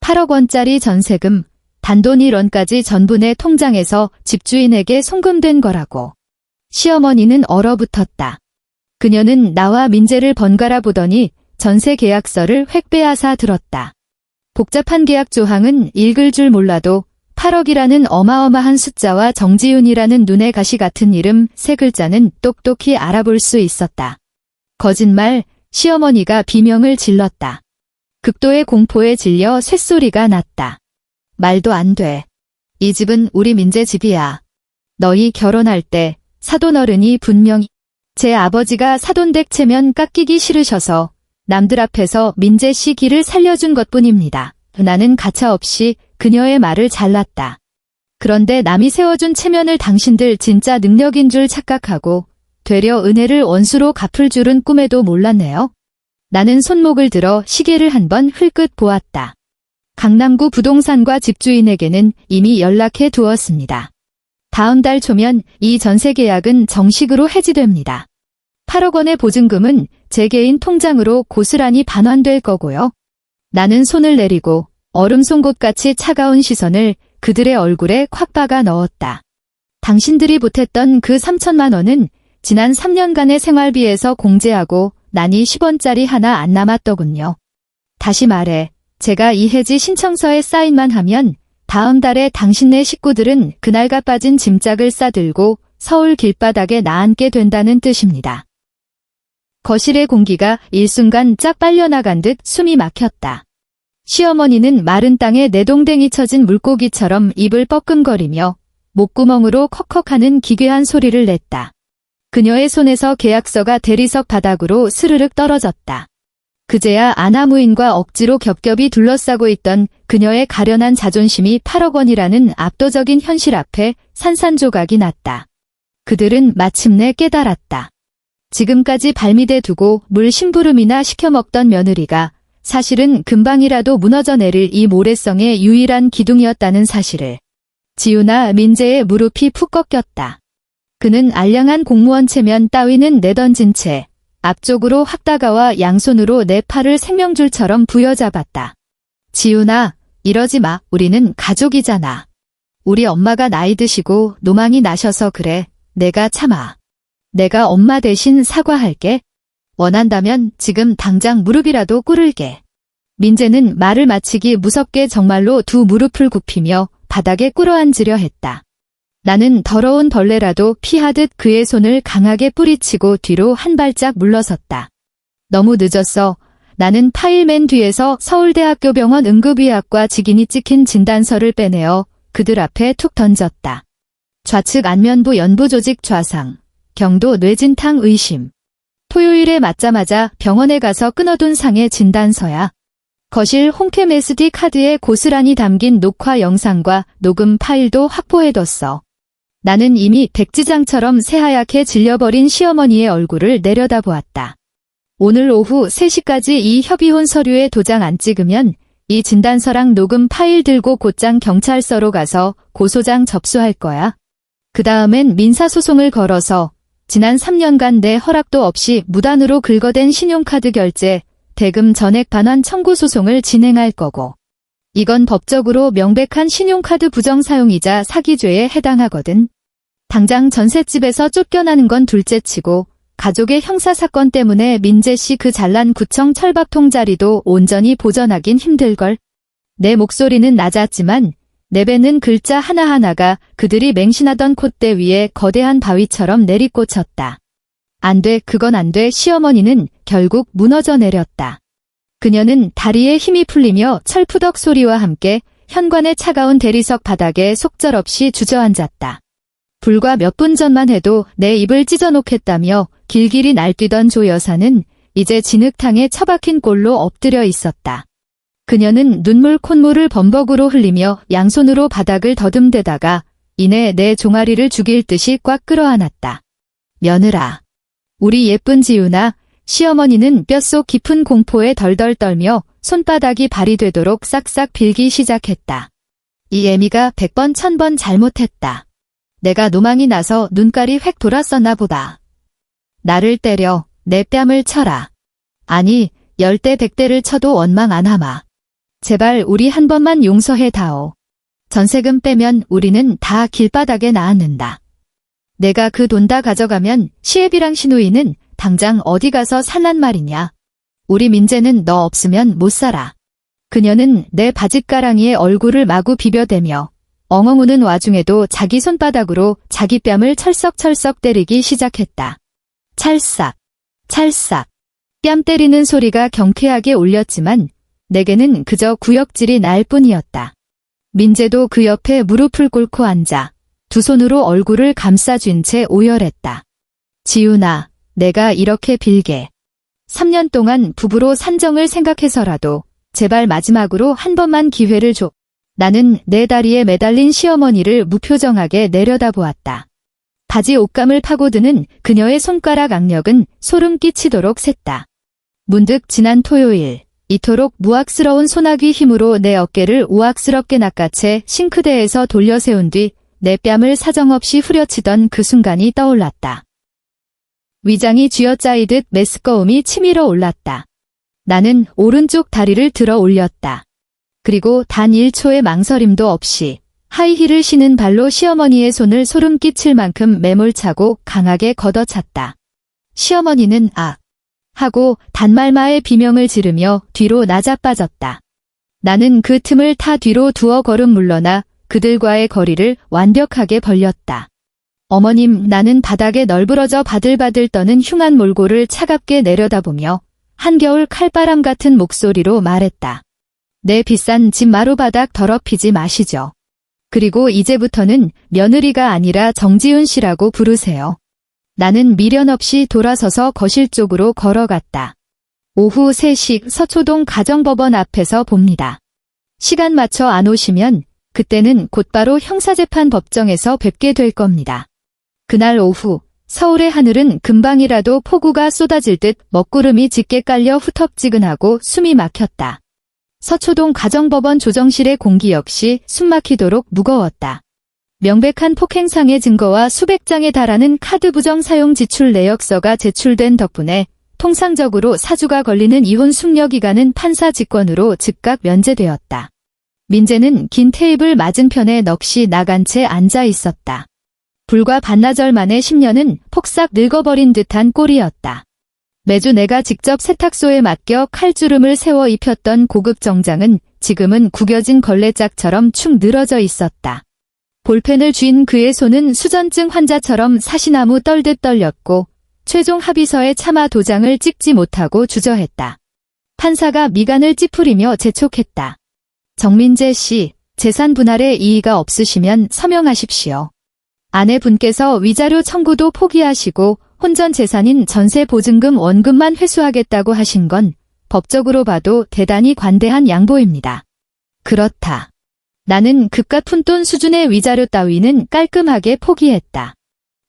Speaker 1: 8억 원짜리 전세금, 단돈 1원까지 전부 내 통장에서 집주인에게 송금된 거라고. 시어머니는 얼어붙었다. 그녀는 나와 민재를 번갈아 보더니 전세 계약서를 획 빼앗아 들었다. 복잡한 계약 조항은 읽을 줄 몰라도 8억이라는 어마어마한 숫자와 정지윤이라는 눈의 가시 같은 이름 세 글자는 똑똑히 알아볼 수 있었다. 거짓말, 시어머니가 비명을 질렀다. 극도의 공포에 질려 쇳소리가 났다. 말도 안 돼. 이 집은 우리 민재 집이야. 너희 결혼할 때 사돈어른이 분명히 제 아버지가 사돈댁 체면 깎이기 싫으셔서 남들 앞에서 민재 씨 길을 살려준 것뿐입니다. 나는 가차없이 그녀의 말을 잘랐다. 그런데 남이 세워준 체면을 당신들 진짜 능력인 줄 착각하고 되려 은혜를 원수로 갚을 줄은 꿈에도 몰랐네요. 나는 손목을 들어 시계를 한번 흘끗 보았다. 강남구 부동산과 집주인에게는 이미 연락해 두었습니다. 다음 달 초면 이 전세 계약은 정식으로 해지됩니다. 8억 원의 보증금은 제 개인 통장으로 고스란히 반환될 거고요. 나는 손을 내리고 얼음 송곳같이 차가운 시선을 그들의 얼굴에 콱 박아 넣었다. 당신들이 보탰던 그 3천만 원은 지난 3년간의 생활비에서 공제하고 난이 10원짜리 하나 안 남았더군요. 다시 말해, 제가 이 해지 신청서에 사인만 하면 다음 달에 당신네 식구들은 그날가 빠진 짐짝을 싸들고 서울 길바닥에 나앉게 된다는 뜻입니다. 거실의 공기가 일순간 쫙 빨려나간 듯 숨이 막혔다. 시어머니는 마른 땅에 내동댕이 쳐진 물고기처럼 입을 뻐끔거리며 목구멍으로 컥컥하는 기괴한 소리를 냈다. 그녀의 손에서 계약서가 대리석 바닥으로 스르륵 떨어졌다. 그제야 아나무인과 억지로 겹겹이 둘러싸고 있던 그녀의 가련한 자존심이 8억 원이라는 압도적인 현실 앞에 산산조각이 났다. 그들은 마침내 깨달았다. 지금까지 발밑에 두고 물 심부름이나 시켜먹던 며느리가 사실은 금방이라도 무너져 내릴 이 모래성의 유일한 기둥이었다는 사실을. 지우나 민재의 무릎이 푹 꺾였다. 그는 알량한 공무원 체면 따위는 내던진 채 앞쪽으로 확 다가와 양손으로 내 팔을 생명줄처럼 부여잡았다. 지우나, 이러지 마. 우리는 가족이잖아. 우리 엄마가 나이 드시고 노망이 나셔서 그래. 내가 참아. 내가 엄마 대신 사과할게. 원한다면 지금 당장 무릎이라도 꿇을게. 민재는 말을 마치기 무섭게 정말로 두 무릎을 굽히며 바닥에 꿇어앉으려 했다. 나는 더러운 벌레라도 피하듯 그의 손을 강하게 뿌리치고 뒤로 한 발짝 물러섰다. 너무 늦었어. 나는 파일맨 뒤에서 서울대학교 병원 응급의학과 직인이 찍힌 진단서를 빼내어 그들 앞에 툭 던졌다. 좌측 안면부 연부조직 좌상, 경도 뇌진탕 의심. 토요일에 맞자마자 병원에 가서 끊어둔 상의 진단서야. 거실 홈캠 SD 카드에 고스란히 담긴 녹화 영상과 녹음 파일도 확보해뒀어. 나는 이미 백지장처럼 새하얗게 질려버린 시어머니의 얼굴을 내려다보았다. 오늘 오후 3시까지 이 협의혼 서류에 도장 안 찍으면 이 진단서랑 녹음 파일 들고 곧장 경찰서로 가서 고소장 접수할 거야. 그 다음엔 민사소송을 걸어서 지난 3년간 내 허락도 없이 무단으로 긁어댄 신용카드 결제, 대금 전액 반환 청구 소송을 진행할 거고. 이건 법적으로 명백한 신용카드 부정사용이자 사기죄에 해당하거든. 당장 전셋집에서 쫓겨나는 건 둘째치고 가족의 형사사건 때문에 민재씨 그 잘난 구청 철밥통 자리도 온전히 보전하긴 힘들걸. 내 목소리는 낮았지만 내뱉는 글자 하나하나가 그들이 맹신하던 콧대 위에 거대한 바위처럼 내리꽂혔다. 안 돼, 그건 안 돼. 시어머니는 결국 무너져 내렸다. 그녀는 다리에 힘이 풀리며 철푸덕 소리와 함께 현관의 차가운 대리석 바닥에 속절없이 주저앉았다. 불과 몇 분 전만 해도 내 입을 찢어놓겠다며 길길이 날뛰던 조 여사는 이제 진흙탕에 처박힌 꼴로 엎드려 있었다. 그녀는 눈물 콧물을 범벅으로 흘리며 양손으로 바닥을 더듬대다가 이내 내 종아리를 죽일 듯이 꽉 끌어안았다. 며느라. 우리 예쁜 지우나. 시어머니는 뼛속 깊은 공포에 덜덜 떨며 손바닥이 발이 되도록 싹싹 빌기 시작했다. 이 애미가 100번 1000번 잘못했다. 내가 노망이 나서 눈깔이 획 돌았었나 보다. 나를 때려 내 뺨을 쳐라. 아니 10대 100대를 쳐도 원망 안 하마. 제발 우리 한 번만 용서해 다오. 전세금 빼면 우리는 다 길바닥에 나앉는다. 내가 그 돈 다 가져가면 시애비랑 시누이는 당장 어디 가서 살란 말이냐. 우리 민재는 너 없으면 못 살아. 그녀는 내 바짓가랑이에 얼굴을 마구 비벼대며 엉엉 우는 와중에도 자기 손바닥으로 자기 뺨을 철썩철썩 때리기 시작했다. 찰싹, 찰싹. 뺨 때리는 소리가 경쾌하게 울렸지만 내게는 그저 구역질이 날 뿐이었다. 민재도 그 옆에 무릎을 꿇고 앉아 두 손으로 얼굴을 감싸쥔 채 오열했다. 지훈아, 내가 이렇게 빌게. 3년 동안 부부로 산정을 생각해서라도 제발 마지막으로 한 번만 기회를 줘. 나는 내 다리에 매달린 시어머니를 무표정하게 내려다보았다. 바지 옷감을 파고드는 그녀의 손가락 악력은 소름 끼치도록 셌다. 문득 지난 토요일, 이토록 무악스러운 소나기 힘으로 내 어깨를 우악스럽게 낚아채 싱크대에서 돌려 세운 뒤 내 뺨을 사정없이 후려치던 그 순간이 떠올랐다. 위장이 쥐어짜이듯 메스꺼움이 치밀어 올랐다. 나는 오른쪽 다리를 들어 올렸다. 그리고 단 1초의 망설임도 없이 하이힐을 신은 발로 시어머니의 손을 소름 끼칠 만큼 매몰차고 강하게 걷어찼다. 시어머니는 아! 하고 단말마의 비명을 지르며 뒤로 나자빠졌다. 나는 그 틈을 타 뒤로 두어 걸음 물러나 그들과의 거리를 완벽하게 벌렸다. 어머님, 나는 바닥에 널브러져 바들바들 떠는 흉한 몰골을 차갑게 내려다보며 한겨울 칼바람 같은 목소리로 말했다. 내 비싼 집 마루바닥 더럽히지 마시죠. 그리고 이제부터는 며느리가 아니라 정지훈 씨라고 부르세요. 나는 미련 없이 돌아서서 거실 쪽으로 걸어갔다. 오후 3시 서초동 가정법원 앞에서 봅니다. 시간 맞춰 안 오시면 그때는 곧바로 형사재판 법정에서 뵙게 될 겁니다. 그날 오후 서울의 하늘은 금방이라도 폭우가 쏟아질 듯 먹구름이 짙게 깔려 후텁지근하고 숨이 막혔다. 서초동 가정법원 조정실의 공기 역시 숨막히도록 무거웠다. 명백한 폭행상의 증거와 수백 장에 달하는 카드 부정 사용 지출 내역서가 제출된 덕분에 통상적으로 사주가 걸리는 이혼 숙려 기간은 판사 직권으로 즉각 면제되었다. 민재는 긴 테이블 맞은편에 넋이 나간 채 앉아 있었다. 불과 반나절 만에 10년은 폭삭 늙어버린 듯한 꼴이었다. 매주 내가 직접 세탁소에 맡겨 칼주름을 세워 입혔던 고급 정장은 지금은 구겨진 걸레짝처럼 축 늘어져 있었다. 볼펜을 쥔 그의 손은 수전증 환자처럼 사시나무 떨듯 떨렸고 최종 합의서에 차마 도장을 찍지 못하고 주저했다. 판사가 미간을 찌푸리며 재촉했다. 정민재 씨, 재산 분할에 이의가 없으시면 서명하십시오. 아내분께서 위자료 청구도 포기하시고 혼전 재산인 전세 보증금 원금만 회수하겠다고 하신 건 법적으로 봐도 대단히 관대한 양보입니다. 그렇다. 나는 그깟 푼돈 수준의 위자료 따위는 깔끔하게 포기했다.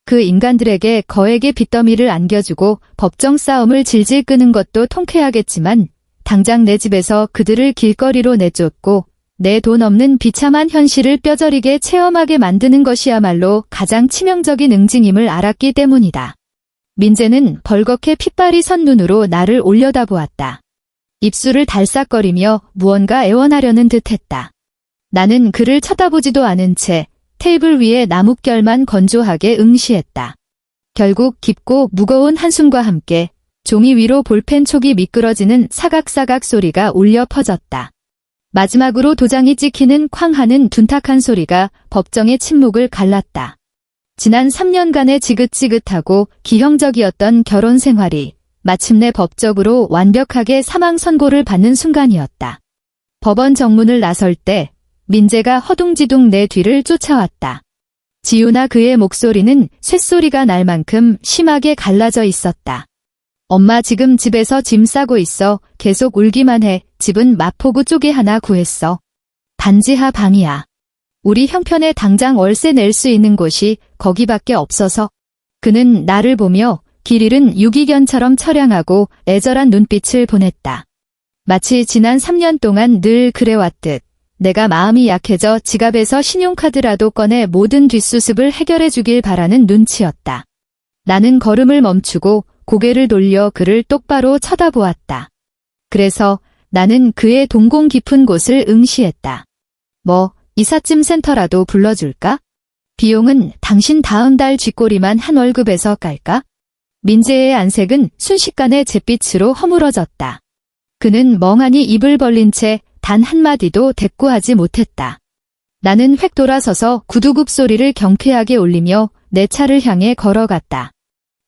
Speaker 1: 그 인간들에게 거액의 빚더미를 안겨주고 법정 싸움을 질질 끄는 것도 통쾌하겠지만 당장 내 집에서 그들을 길거리로 내쫓고 내 돈 없는 비참한 현실을 뼈저리게 체험하게 만드는 것이야말로 가장 치명적인 응징임을 알았기 때문이다. 민재는 벌겋게 핏발이 선 눈으로 나를 올려다보았다. 입술을 달싹거리며 무언가 애원하려는 듯했다. 나는 그를 쳐다보지도 않은 채 테이블 위에 나뭇결만 건조하게 응시했다. 결국 깊고 무거운 한숨과 함께 종이 위로 볼펜 촉이 미끄러지는 사각사각 소리가 울려 퍼졌다. 마지막으로 도장이 찍히는 쾅 하는 둔탁한 소리가 법정의 침묵을 갈랐다. 지난 3년간의 지긋지긋하고 기형적이었던 결혼 생활이 마침내 법적으로 완벽하게 사망 선고를 받는 순간이었다. 법원 정문을 나설 때 민재가 허둥지둥 내 뒤를 쫓아왔다. 지우나 그의 목소리는 쇳소리가 날 만큼 심하게 갈라져 있었다. 엄마 지금 집에서 짐 싸고 있어. 계속 울기만 해. 집은 마포구 쪽에 하나 구했어. 단지하 방이야. 우리 형편에 당장 월세 낼 수 있는 곳이 거기밖에 없어서. 그는 나를 보며 길 잃은 유기견처럼 처량하고 애절한 눈빛을 보냈다. 마치 지난 3년 동안 늘 그래왔듯 내가 마음이 약해져 지갑에서 신용카드라도 꺼내 모든 뒷수습을 해결해 주길 바라는 눈치였다. 나는 걸음을 멈추고 고개를 돌려 그를 똑바로 쳐다보았다. 그래서 나는 그의 동공 깊은 곳을 응시했다. 뭐, 이삿짐 센터라도 불러줄까? 비용은 당신 다음 달 쥐꼬리만 한 월급에서 깔까? 민재의 안색은 순식간에 잿빛으로 허물어졌다. 그는 멍하니 입을 벌린 채 단 한마디도 대꾸하지 못했다. 나는 획 돌아서서 구두굽 소리를 경쾌하게 울리며 내 차를 향해 걸어갔다.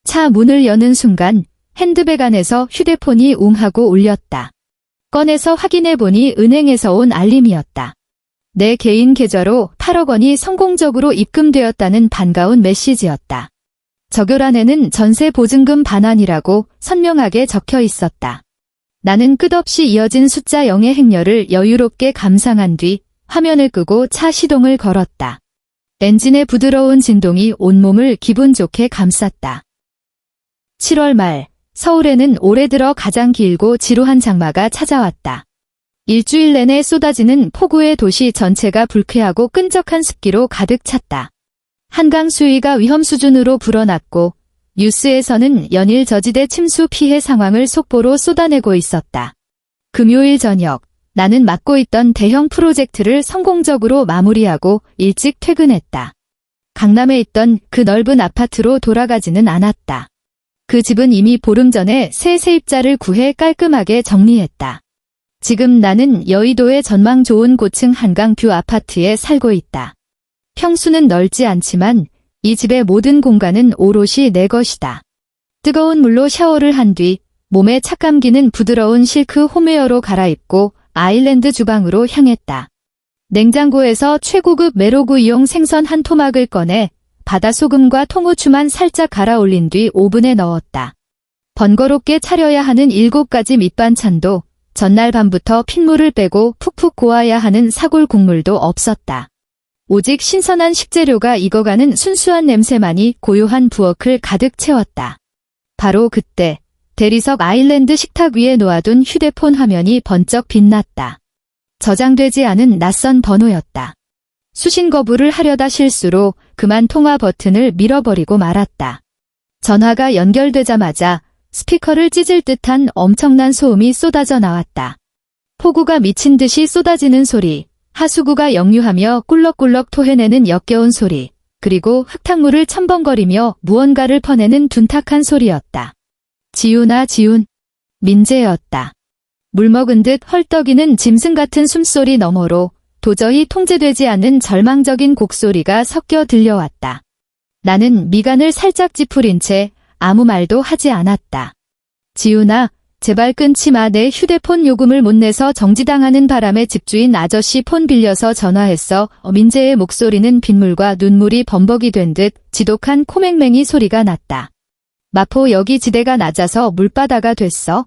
Speaker 1: 차 문을 여는 순간 핸드백 안에서 휴대폰이 웅하고 울렸다. 꺼내서 확인해보니 은행에서 온 알림이었다. 내 개인 계좌로 8억 원이 성공적으로 입금되었다는 반가운 메시지였다. 적요란에는 전세 보증금 반환이라고 선명하게 적혀 있었다. 나는 끝없이 이어진 숫자 0의 행렬을 여유롭게 감상한 뒤 화면을 끄고 차 시동을 걸었다. 엔진의 부드러운 진동이 온몸을 기분 좋게 감쌌다. 7월 말, 서울에는 올해 들어 가장 길고 지루한 장마가 찾아왔다. 일주일 내내 쏟아지는 폭우에 도시 전체가 불쾌하고 끈적한 습기로 가득 찼다. 한강 수위가 위험 수준으로 불어났고 뉴스에서는 연일 저지대 침수 피해 상황을 속보로 쏟아내고 있었다. 금요일 저녁, 나는 맡고 있던 대형 프로젝트를 성공적으로 마무리하고 일찍 퇴근했다. 강남에 있던 그 넓은 아파트로 돌아가지는 않았다. 그 집은 이미 보름 전에 새 세입자를 구해 깔끔하게 정리했다. 지금 나는 여의도의 전망 좋은 고층 한강뷰 아파트에 살고 있다. 평수는 넓지 않지만 이 집의 모든 공간은 오롯이 내 것이다. 뜨거운 물로 샤워를 한 뒤 몸에 착 감기는 부드러운 실크 홈웨어로 갈아입고 아일랜드 주방으로 향했다. 냉장고에서 최고급 메로구이용 생선 한 토막을 꺼내 바다소금과 통후추만 살짝 갈아 올린 뒤 오븐에 넣었다. 번거롭게 차려야 하는 7가지 밑반찬도 전날 밤부터 핏물을 빼고 푹푹 고아야 하는 사골 국물도 없었다. 오직 신선한 식재료가 익어가는 순수한 냄새만이 고요한 부엌을 가득 채웠다. 바로 그때 대리석 아일랜드 식탁 위에 놓아둔 휴대폰 화면이 번쩍 빛났다. 저장되지 않은 낯선 번호였다. 수신 거부를 하려다 실수로 그만 통화 버튼을 밀어버리고 말았다. 전화가 연결되자마자 스피커를 찢을 듯한 엄청난 소음이 쏟아져 나왔다. 폭우가 미친 듯이 쏟아지는 소리, 하수구가 역류하며 꿀럭꿀럭 토해내는 역겨운 소리, 그리고 흙탕물을 첨벙거리며 무언가를 퍼내는 둔탁한 소리였다. 지훈아 지훈, 민재였다. 물먹은 듯 헐떡이는 짐승 같은 숨소리 너머로 도저히 통제되지 않는 절망적인 곡소리가 섞여 들려왔다. 나는 미간을 살짝 찌푸린 채 아무 말도 하지 않았다. 지훈아, 제발 끊지 마. 내 휴대폰 요금을 못 내서 정지당하는 바람에 집주인 아저씨 폰 빌려서 전화했어. 민재의 목소리는 빗물과 눈물이 범벅이 된 듯 지독한 코맹맹이 소리가 났다. 마포 여기 지대가 낮아서 물바다가 됐어.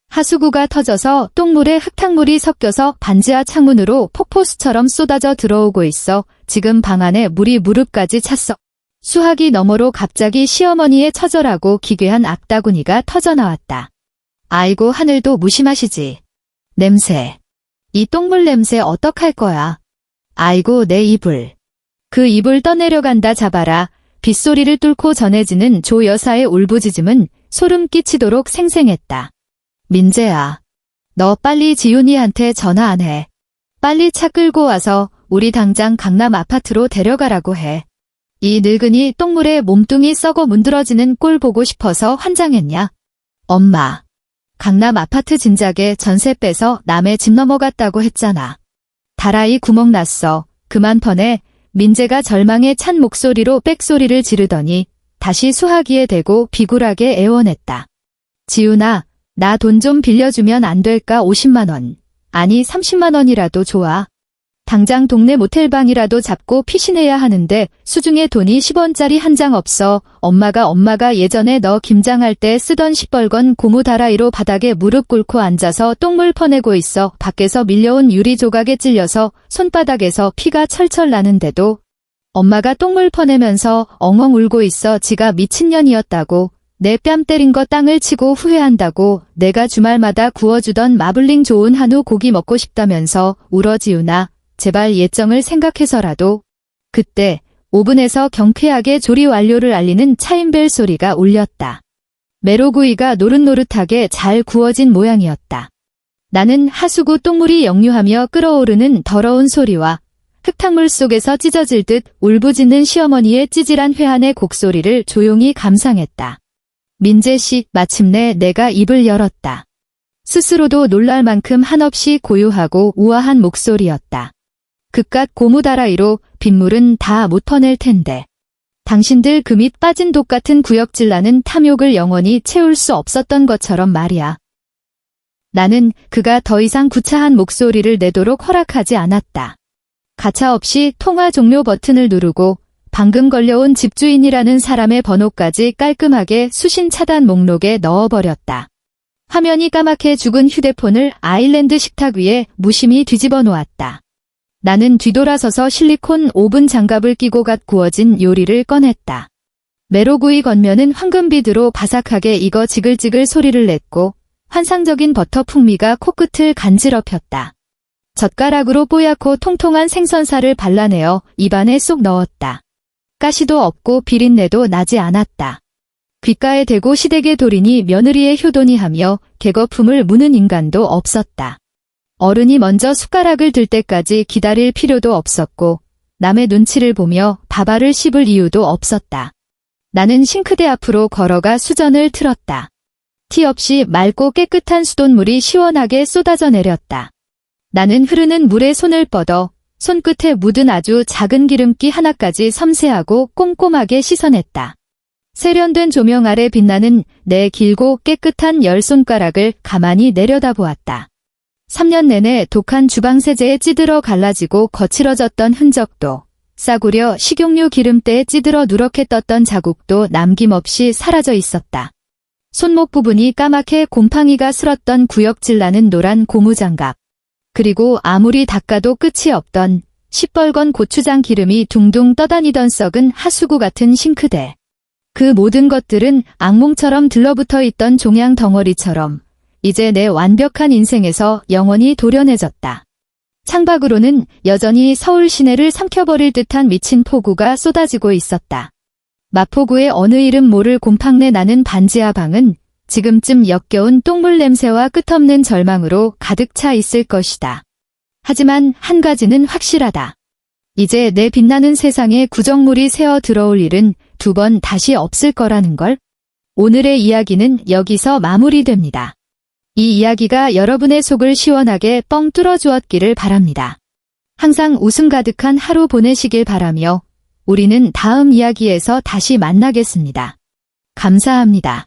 Speaker 1: 하수구가 터져서 똥물에 흙탕물이 섞여서 반지하 창문으로 폭포수처럼 쏟아져 들어오고 있어. 지금 방 안에 물이 무릎까지 찼어. 수화기 너머로 갑자기 시어머니의 처절하고 기괴한 악다구니가 터져나왔다. 아이고 하늘도 무심하시지. 냄새. 이 똥물 냄새 어떡할 거야. 아이고 내 이불. 그 이불 떠내려간다 잡아라. 빗소리를 뚫고 전해지는 조 여사의 울부짖음은 소름 끼치도록 생생했다. 민재야. 너 빨리 지훈이한테 전화 안 해. 빨리 차 끌고 와서 우리 당장 강남 아파트로 데려가라고 해. 이 늙은이 똥물에 몸뚱이 썩어 문드러지는 꼴 보고 싶어서 환장했냐? 엄마. 강남 아파트 진작에 전세 빼서 남의 집 넘어갔다고 했잖아. 다라이 구멍 났어. 그만 퍼내. 민재가 절망에 찬 목소리로 빽소리를 지르더니 다시 수화기에 대고 비굴하게 애원했다. 지훈아, 나 돈 좀 빌려주면 안 될까? 50만 원. 아니 30만 원이라도 좋아. 당장 동네 모텔방이라도 잡고 피신해야 하는데 수중에 돈이 10원짜리 한 장 없어. 엄마가 예전에 너 김장할 때 쓰던 10벌건 고무 다라이로 바닥에 무릎 꿇고 앉아서 똥물 퍼내고 있어. 밖에서 밀려온 유리 조각에 찔려서 손바닥에서 피가 철철 나는데도 엄마가 똥물 퍼내면서 엉엉 울고 있어. 지가 미친년이었다고. 내 뺨 때린 거 땅을 치고 후회한다고. 내가 주말마다 구워주던 마블링 좋은 한우 고기 먹고 싶다면서 울어. 지훈아. 제발 예정을 생각해서라도. 그때 오븐에서 경쾌하게 조리 완료를 알리는 차임벨 소리가 울렸다. 메로구이가 노릇노릇하게 잘 구워진 모양이었다. 나는 하수구 똥물이 역류하며 끓어오르는 더러운 소리와 흙탕물 속에서 찢어질 듯 울부짖는 시어머니의 찌질한 회한의 곡소리를 조용히 감상했다. 민재씨, 마침내 내가 입을 열었다. 스스로도 놀랄 만큼 한없이 고요하고 우아한 목소리였다. 그깟 고무 다라이로 빗물은 다 못 퍼낼 텐데. 당신들 그 밑 빠진 독 같은 구역질 나는 탐욕을 영원히 채울 수 없었던 것처럼 말이야. 나는 그가 더 이상 구차한 목소리를 내도록 허락하지 않았다. 가차없이 통화 종료 버튼을 누르고 방금 걸려온 집주인이라는 사람의 번호까지 깔끔하게 수신 차단 목록에 넣어버렸다. 화면이 까맣게 죽은 휴대폰을 아일랜드 식탁 위에 무심히 뒤집어 놓았다. 나는 뒤돌아서서 실리콘 오븐 장갑을 끼고 갓 구워진 요리를 꺼냈다. 메로구이 겉면은 황금빛으로 바삭하게 익어 지글지글 소리를 냈고 환상적인 버터 풍미가 코끝을 간지럽혔다. 젓가락으로 뽀얗고 통통한 생선살을 발라내어 입안에 쏙 넣었다. 가시도 없고 비린내도 나지 않았다. 귓가에 대고 시댁의 도리니 며느리의 효도니 하며 개거품을 무는 인간도 없었다. 어른이 먼저 숟가락을 들 때까지 기다릴 필요도 없었고 남의 눈치를 보며 밥알을 씹을 이유도 없었다. 나는 싱크대 앞으로 걸어가 수전을 틀었다. 티 없이 맑고 깨끗한 수돗물이 시원하게 쏟아져 내렸다. 나는 흐르는 물에 손을 뻗어 손끝에 묻은 아주 작은 기름기 하나까지 섬세하고 꼼꼼하게 씻어냈다. 세련된 조명 아래 빛나는 내 길고 깨끗한 열 손가락을 가만히 내려다보았다. 3년 내내 독한 주방세제에 찌들어 갈라지고 거칠어졌던 흔적도, 싸구려 식용유 기름때에 찌들어 누렇게 떴던 자국도 남김없이 사라져 있었다. 손목 부분이 까맣게 곰팡이가 슬었던 구역질 나는 노란 고무장갑, 그리고 아무리 닦아도 끝이 없던 시뻘건 고추장 기름이 둥둥 떠다니던 썩은 하수구 같은 싱크대. 그 모든 것들은 악몽처럼 들러붙어 있던 종양 덩어리처럼 이제 내 완벽한 인생에서 영원히 도려내졌다. 창밖으로는 여전히 서울 시내를 삼켜버릴 듯한 미친 폭우가 쏟아지고 있었다. 마포구의 어느 이름 모를 곰팡내 나는 반지하 방은 지금쯤 역겨운 똥물 냄새와 끝없는 절망으로 가득 차 있을 것이다. 하지만 한 가지는 확실하다. 이제 내 빛나는 세상에 구정물이 새어 들어올 일은 2번 다시 없을 거라는 걸. 오늘의 이야기는 여기서 마무리됩니다. 이 이야기가 여러분의 속을 시원하게 뻥 뚫어주었기를 바랍니다. 항상 웃음 가득한 하루 보내시길 바라며 우리는 다음 이야기에서 다시 만나겠습니다. 감사합니다.